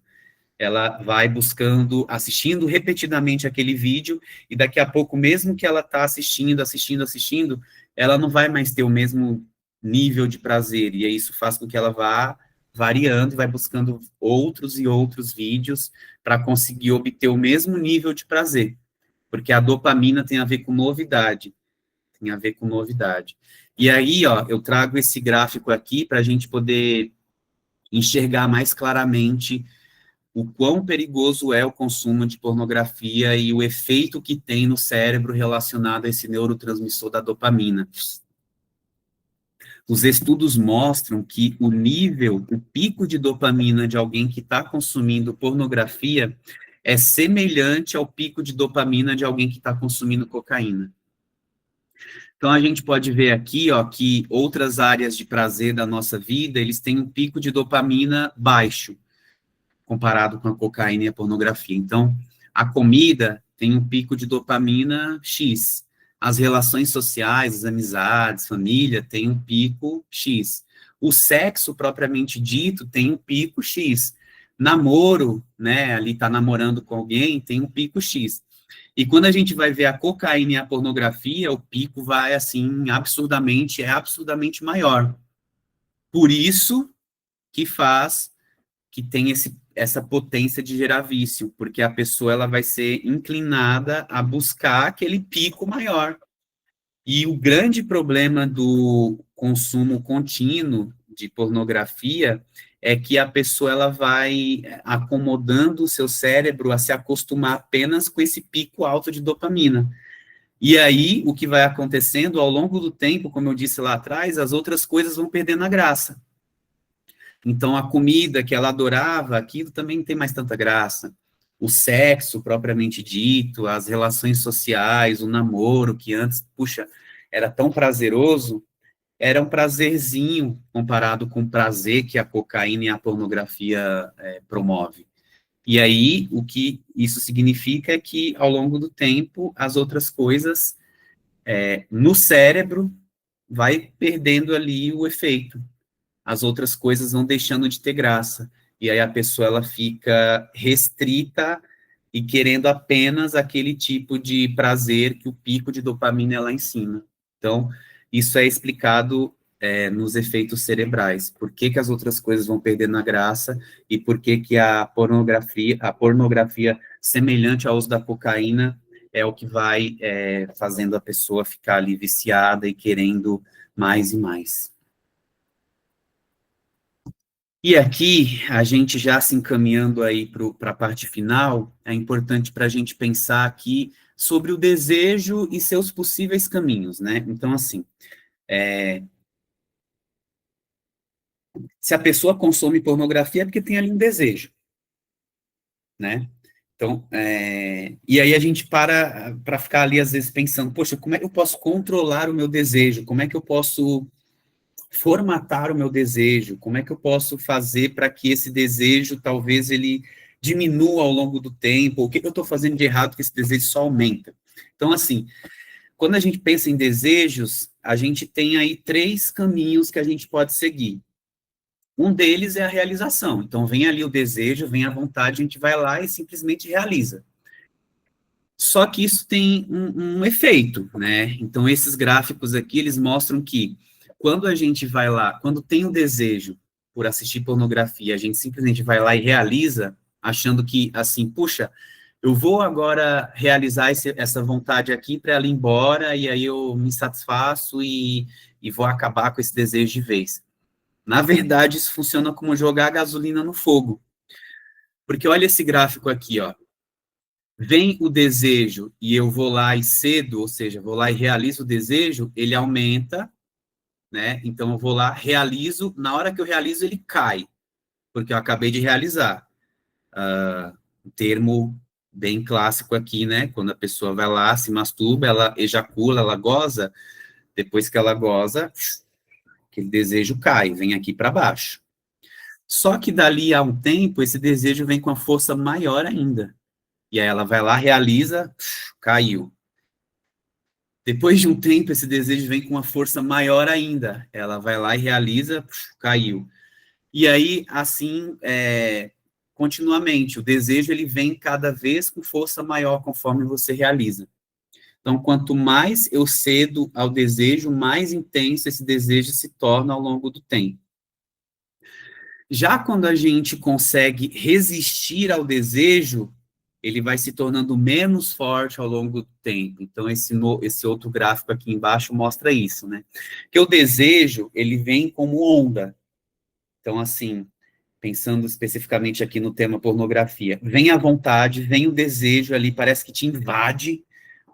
Ela vai buscando, assistindo repetidamente aquele vídeo, e daqui a pouco, mesmo que ela está assistindo, ela não vai mais ter o mesmo nível de prazer, e isso faz com que ela vá variando, e vai buscando outros e outros vídeos para conseguir obter o mesmo nível de prazer, porque a dopamina tem a ver com novidade, tem a ver com novidade. E aí, ó, eu trago esse gráfico aqui para a gente poder enxergar mais claramente o quão perigoso é o consumo de pornografia e o efeito que tem no cérebro relacionado a esse neurotransmissor da dopamina. Os estudos mostram que o nível, o pico de dopamina de alguém que está consumindo pornografia é semelhante ao pico de dopamina de alguém que está consumindo cocaína. Então, a gente pode ver aqui, ó, que outras áreas de prazer da nossa vida, eles têm um pico de dopamina baixo, comparado com a cocaína e a pornografia. Então, a comida tem um pico de dopamina X. As relações sociais, as amizades, família, tem um pico X. O sexo, propriamente dito, tem um pico X. Namoro, né, ali tá namorando com alguém, tem um pico X. E quando a gente vai ver a cocaína e a pornografia, o pico vai, assim, absurdamente maior. Por isso que faz, que tem essa potência de gerar vício, porque a pessoa ela vai ser inclinada a buscar aquele pico maior. E o grande problema do consumo contínuo de pornografia é que a pessoa ela vai acomodando o seu cérebro a se acostumar apenas com esse pico alto de dopamina. E aí, o que vai acontecendo ao longo do tempo, como eu disse lá atrás, as outras coisas vão perdendo a graça. Então, a comida que ela adorava, aquilo também não tem mais tanta graça. O sexo, propriamente dito, as relações sociais, o namoro, que antes, puxa, era tão prazeroso, era um prazerzinho comparado com o prazer que a cocaína e a pornografia promove. E aí, o que isso significa é que, ao longo do tempo, as outras coisas no cérebro vai perdendo ali o efeito. As outras coisas vão deixando de ter graça. E aí a pessoa ela fica restrita e querendo apenas aquele tipo de prazer que o pico de dopamina é lá em cima. Então, isso é explicado nos efeitos cerebrais. Por que, que as outras coisas vão perdendo a graça e por que, que a pornografia semelhante ao uso da cocaína é o que vai fazendo a pessoa ficar ali viciada e querendo mais e mais. E aqui, a gente já se encaminhando aí para a parte final, é importante para a gente pensar aqui sobre o desejo e seus possíveis caminhos, né? Então, assim, se a pessoa consome pornografia é porque tem ali um desejo, né? Então, e aí a gente para ficar ali, às vezes, pensando, poxa, como é que eu posso controlar o meu desejo? Como é que eu posso formatar o meu desejo? Como é que eu posso fazer para que esse desejo, talvez, ele diminua ao longo do tempo? O que eu estou fazendo de errado que esse desejo só aumenta? Então, assim, quando a gente pensa em desejos, a gente tem aí 3 caminhos que a gente pode seguir. Um deles é a realização. Então, vem ali o desejo, vem a vontade, a gente vai lá e simplesmente realiza. Só que isso tem um efeito, né? Então, esses gráficos aqui, eles mostram que quando a gente vai lá, quando tem o desejo por assistir pornografia, a gente simplesmente vai lá e realiza, achando que, assim, puxa, eu vou agora realizar essa vontade aqui para ela ir embora, e aí eu me satisfaço e vou acabar com esse desejo de vez. Na verdade, isso funciona como jogar gasolina no fogo. Porque olha esse gráfico aqui, ó. Vem o desejo e eu vou lá e cedo, ou seja, vou lá e realizo o desejo, ele aumenta, né? Então eu vou lá, realizo, na hora que eu realizo ele cai, porque eu acabei de realizar. Um termo bem clássico aqui, né? Quando a pessoa vai lá, se masturba, ela ejacula, ela goza, depois que ela goza, aquele desejo cai, vem aqui para baixo. Só que dali a um tempo, esse desejo vem com a força maior ainda. E aí ela vai lá, realiza, caiu. Depois de um tempo, esse desejo vem com uma força maior ainda. Ela vai lá e realiza, caiu. E aí, assim, continuamente, o desejo ele vem cada vez com força maior conforme você realiza. Então, quanto mais eu cedo ao desejo, mais intenso esse desejo se torna ao longo do tempo. Já quando a gente consegue resistir ao desejo, ele vai se tornando menos forte ao longo do tempo. Então, esse outro gráfico aqui embaixo mostra isso, né? Que o desejo, ele vem como onda. Então, assim, pensando especificamente aqui no tema pornografia, vem a vontade, vem o desejo ali, parece que te invade,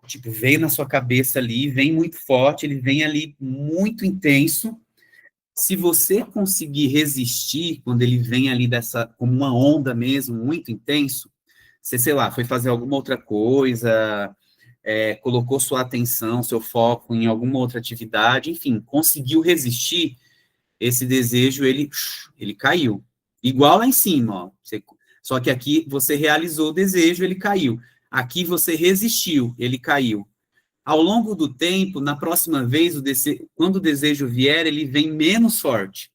tipo, veio na sua cabeça ali, vem muito forte, ele vem ali muito intenso. Se você conseguir resistir, quando ele vem ali como uma onda mesmo, muito intenso, você, sei lá, foi fazer alguma outra coisa, colocou sua atenção, seu foco em alguma outra atividade, enfim, conseguiu resistir, esse desejo, ele caiu. Igual lá em cima, ó. Só que aqui você realizou o desejo, ele caiu. Aqui você resistiu, ele caiu. Ao longo do tempo, na próxima vez, quando o desejo vier, ele vem menos forte.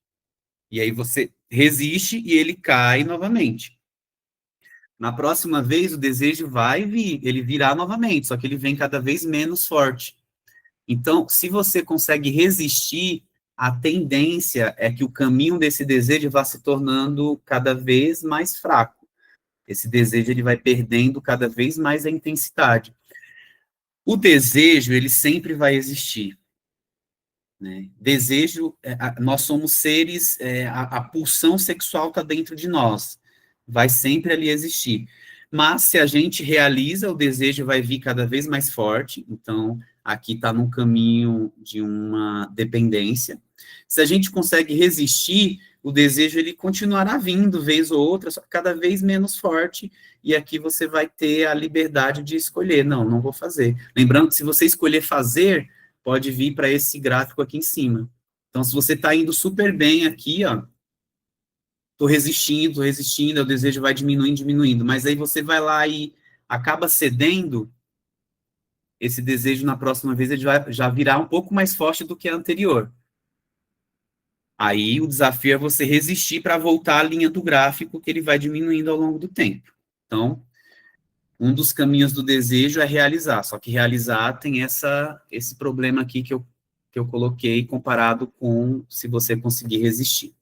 E aí você resiste e ele cai novamente. Na próxima vez, o desejo vai vir, ele virá novamente, só que ele vem cada vez menos forte. Então, se você consegue resistir, a tendência é que o caminho desse desejo vá se tornando cada vez mais fraco. Esse desejo ele vai perdendo cada vez mais a intensidade. O desejo, ele sempre vai existir. Né? Desejo, nós somos seres, a pulsão sexual está dentro de nós, vai sempre ali existir. Mas se a gente realiza, o desejo vai vir cada vez mais forte, então aqui está num caminho de uma dependência. Se a gente consegue resistir, o desejo ele continuará vindo, vez ou outra, só cada vez menos forte, e aqui você vai ter a liberdade de escolher, não vou fazer. Lembrando que se você escolher fazer, pode vir para esse gráfico aqui em cima. Então, se você está indo super bem aqui, ó, tô resistindo, o desejo vai diminuindo, mas aí você vai lá e acaba cedendo, esse desejo na próxima vez ele vai já virar um pouco mais forte do que a anterior. Aí o desafio é você resistir para voltar à linha do gráfico, que ele vai diminuindo ao longo do tempo. Então, um dos caminhos do desejo é realizar, só que realizar tem esse problema aqui que eu coloquei comparado com se você conseguir resistir.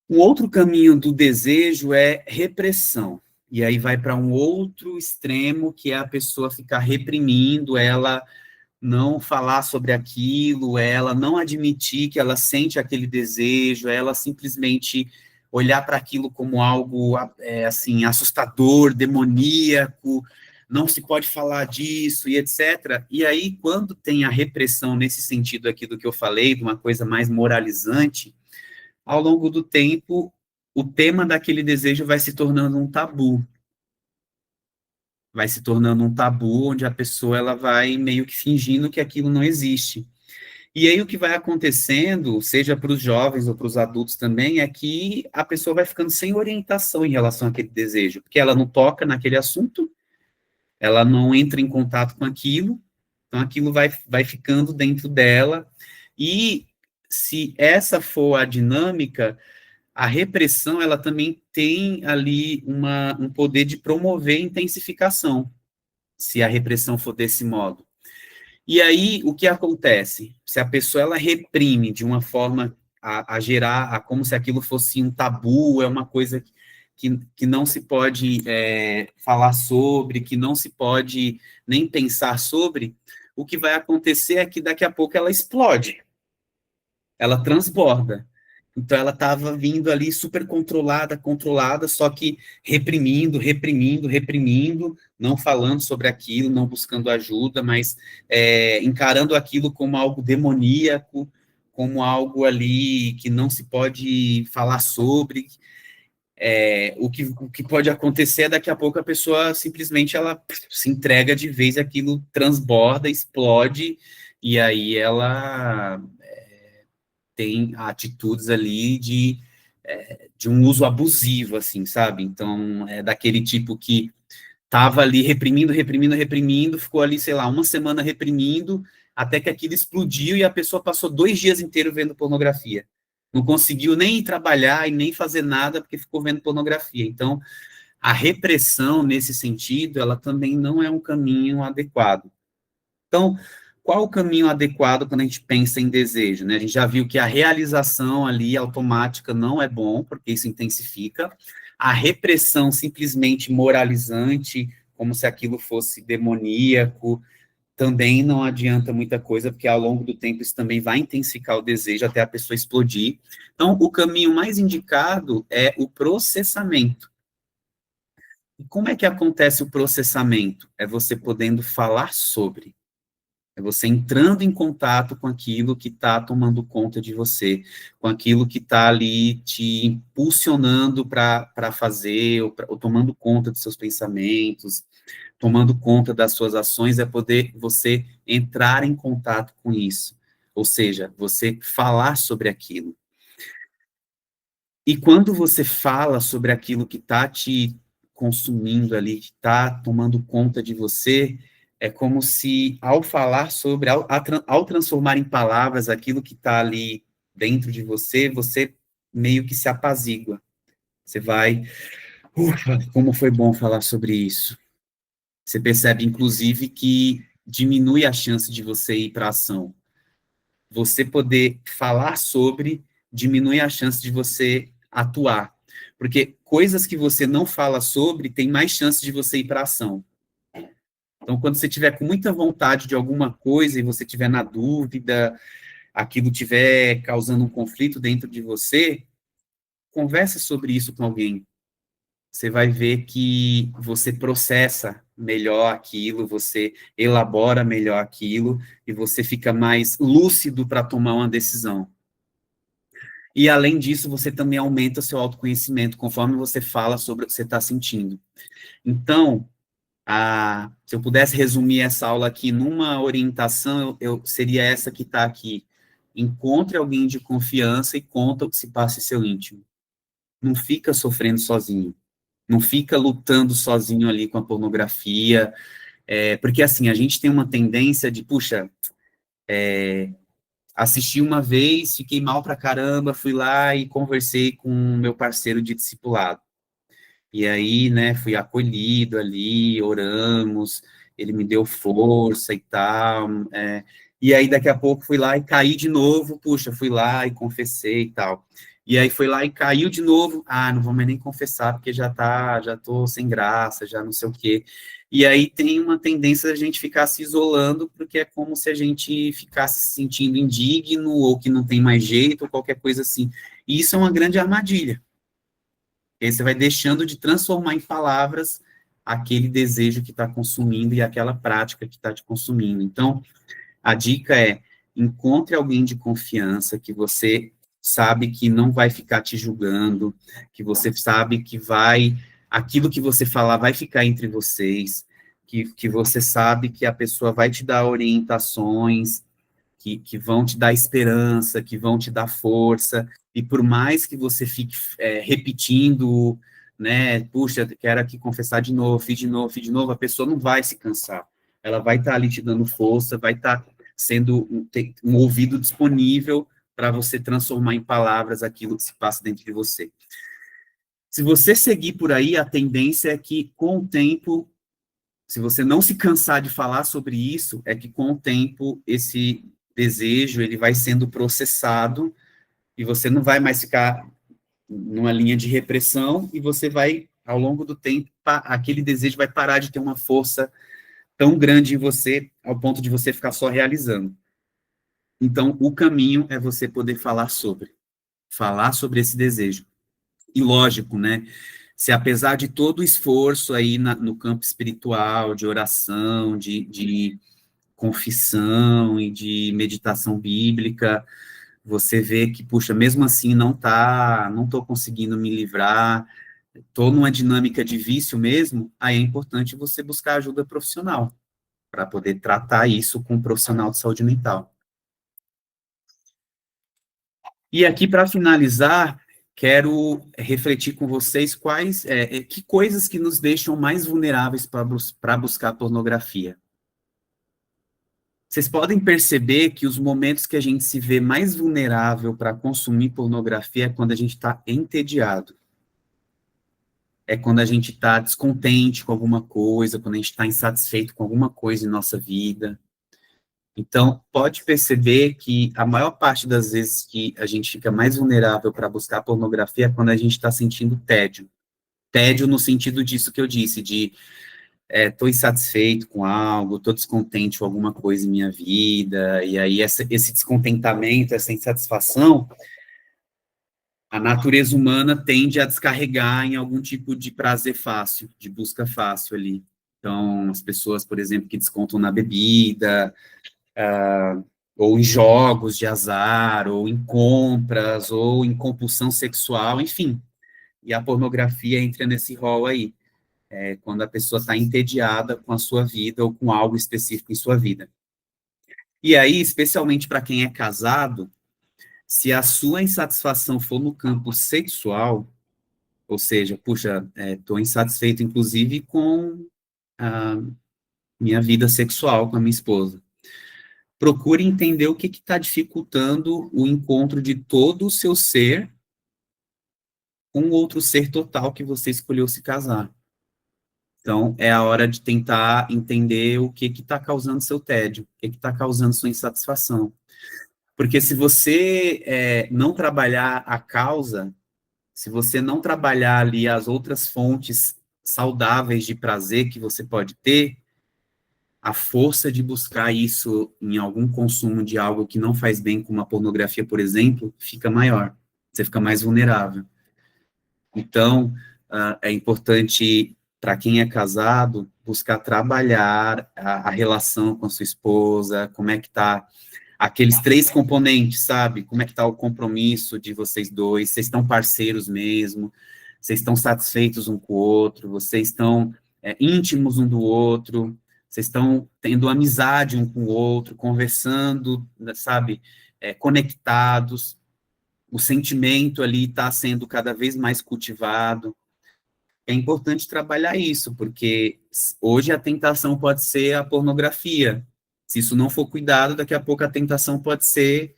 Um outro caminho do desejo é repressão, e aí vai para um outro extremo, que é a pessoa ficar reprimindo, ela não falar sobre aquilo, ela não admitir que ela sente aquele desejo, ela simplesmente olhar para aquilo como algo assim assustador, demoníaco, não se pode falar disso e etc. E aí, quando tem a repressão nesse sentido aqui do que eu falei, de uma coisa mais moralizante, ao longo do tempo, o tema daquele desejo vai se tornando um tabu, onde a pessoa ela vai meio que fingindo que aquilo não existe. E aí o que vai acontecendo, seja para os jovens ou para os adultos também, é que a pessoa vai ficando sem orientação em relação àquele desejo, porque ela não toca naquele assunto, ela não entra em contato com aquilo, então aquilo vai ficando dentro dela, e se essa for a dinâmica, a repressão, ela também tem ali um poder de promover intensificação, se a repressão for desse modo. E aí, o que acontece? Se a pessoa ela reprime de uma forma a gerar, como se aquilo fosse um tabu, é uma coisa que não se pode falar sobre, que não se pode nem pensar sobre, o que vai acontecer é que daqui a pouco ela explode, ela transborda. Então, ela estava vindo ali super controlada, só que reprimindo, não falando sobre aquilo, não buscando ajuda, mas encarando aquilo como algo demoníaco, como algo ali que não se pode falar sobre. O que pode acontecer é daqui a pouco a pessoa simplesmente ela se entrega de vez, aquilo transborda, explode, e aí ela tem atitudes ali de um uso abusivo, assim, sabe? Então, é daquele tipo que estava ali reprimindo, ficou ali, sei lá, uma semana reprimindo, até que aquilo explodiu e a pessoa passou 2 dias inteiros vendo pornografia. Não conseguiu nem ir trabalhar e nem fazer nada porque ficou vendo pornografia. Então, a repressão, nesse sentido, ela também não é um caminho adequado. Então, qual o caminho adequado quando a gente pensa em desejo? Né? A gente já viu que a realização ali automática não é bom, porque isso intensifica. A repressão simplesmente moralizante, como se aquilo fosse demoníaco, também não adianta muita coisa, porque ao longo do tempo isso também vai intensificar o desejo até a pessoa explodir. Então, o caminho mais indicado é o processamento. E como é que acontece o processamento? É você podendo falar sobre. É você entrando em contato com aquilo que está tomando conta de você, com aquilo que está ali te impulsionando para fazer, ou tomando conta dos seus pensamentos, tomando conta das suas ações, é poder você entrar em contato com isso. Ou seja, você falar sobre aquilo. E quando você fala sobre aquilo que está te consumindo ali, que está tomando conta de você, é como se, ao falar sobre, ao transformar em palavras aquilo que está ali dentro de você, você meio que se apazigua. Você vai, ufa, como foi bom falar sobre isso. Você percebe, inclusive, que diminui a chance de você ir para a ação. Você poder falar sobre diminui a chance de você atuar. Porque coisas que você não fala sobre tem mais chance de você ir para a ação. Então, quando você tiver com muita vontade de alguma coisa e você tiver na dúvida, aquilo tiver causando um conflito dentro de você, converse sobre isso com alguém. Você vai ver que você processa melhor aquilo, você elabora melhor aquilo e você fica mais lúcido para tomar uma decisão. E, além disso, você também aumenta seu autoconhecimento conforme você fala sobre o que você está sentindo. Então, se eu pudesse resumir essa aula aqui numa orientação, seria essa que está aqui. Encontre alguém de confiança e conta o que se passa em seu íntimo. Não fica sofrendo sozinho. Não fica lutando sozinho ali com a pornografia. Porque, assim, a gente tem uma tendência de, puxa, assisti uma vez, fiquei mal pra caramba, fui lá e conversei com o meu parceiro de discipulado. E aí, né, fui acolhido ali, oramos, ele me deu força e tal, e aí daqui a pouco fui lá e caí de novo, puxa, fui lá e confessei e tal. E aí foi lá e caiu de novo, não vou mais nem confessar, porque já tô sem graça, já não sei o quê. E aí tem uma tendência da gente ficar se isolando, porque é como se a gente ficasse se sentindo indigno, ou que não tem mais jeito, ou qualquer coisa assim. E isso é uma grande armadilha. E aí você vai deixando de transformar em palavras aquele desejo que está consumindo e aquela prática que está te consumindo. Então, a dica é, encontre alguém de confiança que você sabe que não vai ficar te julgando, que você sabe que aquilo que você falar vai ficar entre vocês, que você sabe que a pessoa vai te dar orientações, que vão te dar esperança, que vão te dar força, e por mais que você fique repetindo, né, puxa, quero aqui confessar de novo, fiz de novo, a pessoa não vai se cansar, ela vai estar ali te dando força, vai estar sendo um ouvido disponível para você transformar em palavras aquilo que se passa dentro de você. Se você seguir por aí, a tendência é que, com o tempo, se você não se cansar de falar sobre isso, é que, com o tempo, esse desejo, ele vai sendo processado e você não vai mais ficar numa linha de repressão e você vai, ao longo do tempo, aquele desejo vai parar de ter uma força tão grande em você, ao ponto de você ficar só realizando. Então, o caminho é você poder falar sobre esse desejo. E lógico, né, se apesar de todo o esforço aí no campo espiritual, de oração, de confissão e de meditação bíblica, você vê que, puxa, mesmo assim não estou conseguindo me livrar, estou numa dinâmica de vício mesmo, aí é importante você buscar ajuda profissional, para poder tratar isso com um profissional de saúde mental. E aqui, para finalizar, quero refletir com vocês que coisas que nos deixam mais vulneráveis para buscar pornografia. Vocês podem perceber que os momentos que a gente se vê mais vulnerável para consumir pornografia é quando a gente está entediado. É quando a gente está descontente com alguma coisa, quando a gente está insatisfeito com alguma coisa em nossa vida. Então, pode perceber que a maior parte das vezes que a gente fica mais vulnerável para buscar pornografia é quando a gente está sentindo tédio. Tédio no sentido disso que eu disse, de estou insatisfeito com algo, estou descontente com alguma coisa em minha vida, e aí esse descontentamento, essa insatisfação, a natureza humana tende a descarregar em algum tipo de prazer fácil, de busca fácil ali. Então, as pessoas, por exemplo, que descontam na bebida, ou em jogos de azar, ou em compras, ou em compulsão sexual, enfim. E a pornografia entra nesse rol aí, quando a pessoa está entediada com a sua vida ou com algo específico em sua vida. E aí, especialmente para quem é casado, se a sua insatisfação for no campo sexual, ou seja, puxa, estou insatisfeito, inclusive, com a minha vida sexual com a minha esposa. Procure entender o que está dificultando o encontro de todo o seu ser com outro ser total que você escolheu se casar. Então, é a hora de tentar entender o que está causando seu tédio, o que está causando sua insatisfação. Porque se você não trabalhar a causa, se você não trabalhar ali as outras fontes saudáveis de prazer que você pode ter, a força de buscar isso em algum consumo de algo que não faz bem, como a pornografia, por exemplo, fica maior. Você fica mais vulnerável. Então, é importante, para quem é casado, buscar trabalhar a relação com a sua esposa, como é que está aqueles 3 componentes, sabe? Como é que está o compromisso de vocês dois? Vocês estão parceiros mesmo? Vocês estão satisfeitos um com o outro? Vocês estão íntimos um do outro? Vocês estão tendo amizade um com o outro, conversando, sabe? Conectados. O sentimento ali está sendo cada vez mais cultivado. É importante trabalhar isso, porque hoje a tentação pode ser a pornografia. Se isso não for cuidado, daqui a pouco a tentação pode ser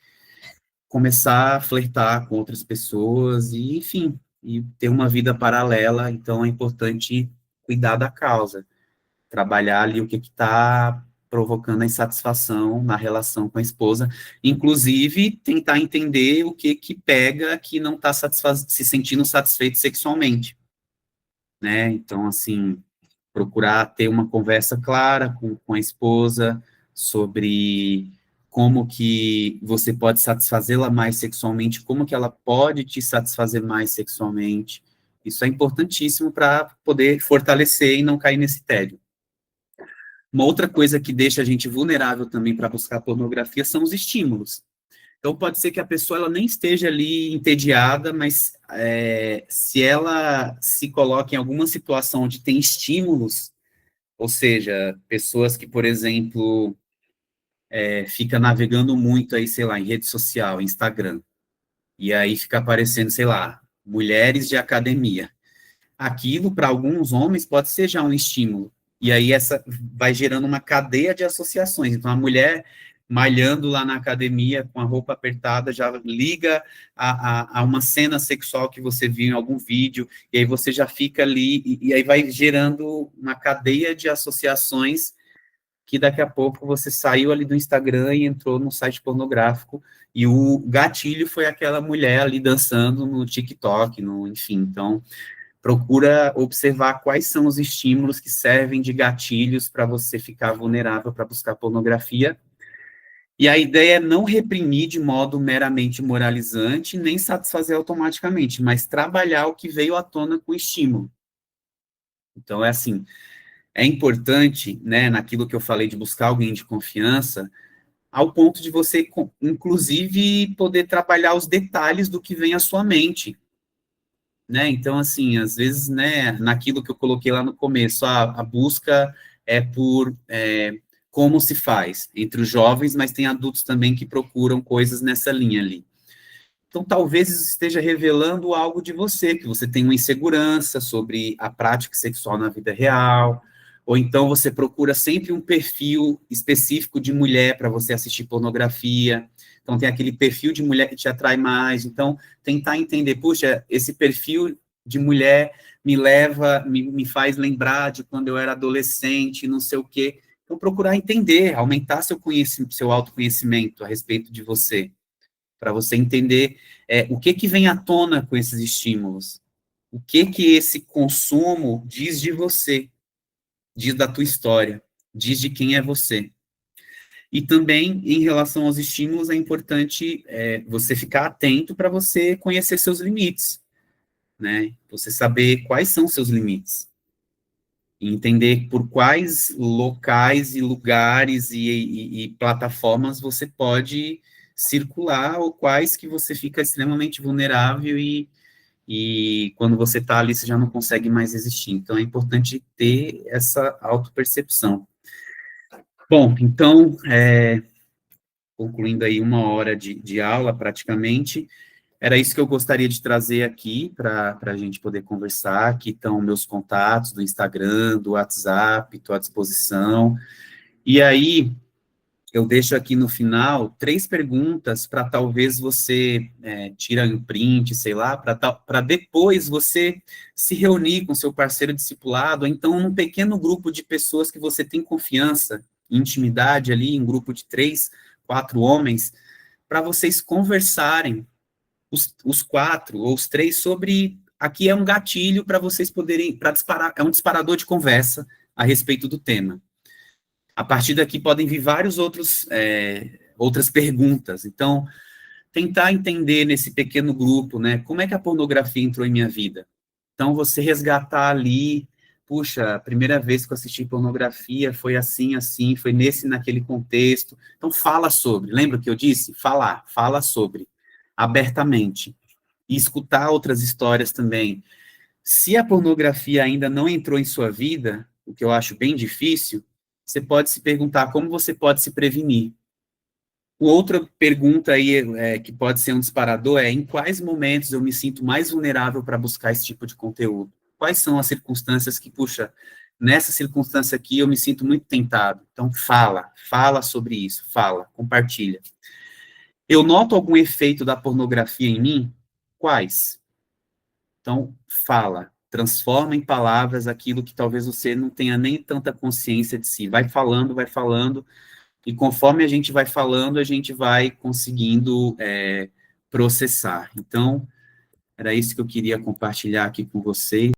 começar a flertar com outras pessoas, e, enfim, e ter uma vida paralela. Então, é importante cuidar da causa, trabalhar ali o que está provocando a insatisfação na relação com a esposa, inclusive tentar entender o que pega que não está se sentindo satisfeito sexualmente, né? Então, assim, procurar ter uma conversa clara com a esposa sobre como que você pode satisfazê-la mais sexualmente, como que ela pode te satisfazer mais sexualmente. Isso é importantíssimo para poder fortalecer e não cair nesse tédio. Uma outra coisa que deixa a gente vulnerável também para buscar pornografia são os estímulos. Então, pode ser que a pessoa ela nem esteja ali entediada, mas se ela se coloca em alguma situação onde tem estímulos, ou seja, pessoas que, por exemplo, fica navegando muito aí, sei lá, em rede social, Instagram, e aí fica aparecendo, sei lá, mulheres de academia. Aquilo, para alguns homens, pode ser já um estímulo. E aí essa vai gerando uma cadeia de associações. Então, a mulher malhando lá na academia, com a roupa apertada, já liga a uma cena sexual que você viu em algum vídeo, e aí você já fica ali, e aí vai gerando uma cadeia de associações que daqui a pouco você saiu ali do Instagram e entrou num site pornográfico, e o gatilho foi aquela mulher ali dançando no TikTok, enfim. Então, procura observar quais são os estímulos que servem de gatilhos para você ficar vulnerável para buscar pornografia. E a ideia é não reprimir de modo meramente moralizante, nem satisfazer automaticamente, mas trabalhar o que veio à tona com o estímulo. Então, é assim, é importante, né, naquilo que eu falei de buscar alguém de confiança, ao ponto de você, inclusive, poder trabalhar os detalhes do que vem à sua mente, né? Então, assim, às vezes, né, naquilo que eu coloquei lá no começo, a busca é por como se faz entre os jovens, mas tem adultos também que procuram coisas nessa linha ali. Então, talvez isso esteja revelando algo de você, que você tem uma insegurança sobre a prática sexual na vida real, ou então você procura sempre um perfil específico de mulher para você assistir pornografia. Então, tem aquele perfil de mulher que te atrai mais. Então, tentar entender, puxa, esse perfil de mulher me faz lembrar de quando eu era adolescente, não sei o quê. Então, procurar entender, aumentar seu autoconhecimento a respeito de você, para você entender o que vem à tona com esses estímulos, o que esse consumo diz de você, diz da tua história, diz de quem é você. E também, em relação aos estímulos, é importante você ficar atento para você conhecer seus limites, né? Você saber quais são seus limites. E entender por quais locais e lugares e plataformas você pode circular, ou quais que você fica extremamente vulnerável e quando você está ali, você já não consegue mais existir. Então, é importante ter essa autopercepção. Bom, então, concluindo aí 1 hora de aula, praticamente, era isso que eu gostaria de trazer aqui para a gente poder conversar. Aqui estão meus contatos do Instagram, do WhatsApp, estou à disposição. E aí, eu deixo aqui no final 3 perguntas para talvez você tira um print, sei lá, para depois você se reunir com seu parceiro discipulado, ou então um pequeno grupo de pessoas que você tem confiança, intimidade ali, um grupo de 3, 4 homens, para vocês conversarem, os 4 ou os 3, sobre. Aqui é um gatilho para vocês poderem, para disparar, é um disparador de conversa a respeito do tema. A partir daqui podem vir vários outras perguntas. Então, tentar entender nesse pequeno grupo, né, como é que a pornografia entrou em minha vida. Então, você resgatar ali, puxa, a primeira vez que eu assisti pornografia foi assim, assim, foi naquele contexto. Então, fala sobre. Lembra o que eu disse? Fala sobre, abertamente. E escutar outras histórias também. Se a pornografia ainda não entrou em sua vida, o que eu acho bem difícil, você pode se perguntar como você pode se prevenir. Outra pergunta aí que pode ser um disparador é em quais momentos eu me sinto mais vulnerável para buscar esse tipo de conteúdo? Quais são as circunstâncias que, puxa, nessa circunstância aqui eu me sinto muito tentado? Então, fala sobre isso, compartilha. Eu noto algum efeito da pornografia em mim? Quais? Então, transforma em palavras aquilo que talvez você não tenha nem tanta consciência de si. Vai falando, e conforme a gente vai falando, a gente vai conseguindo processar. Então, era isso que eu queria compartilhar aqui com vocês.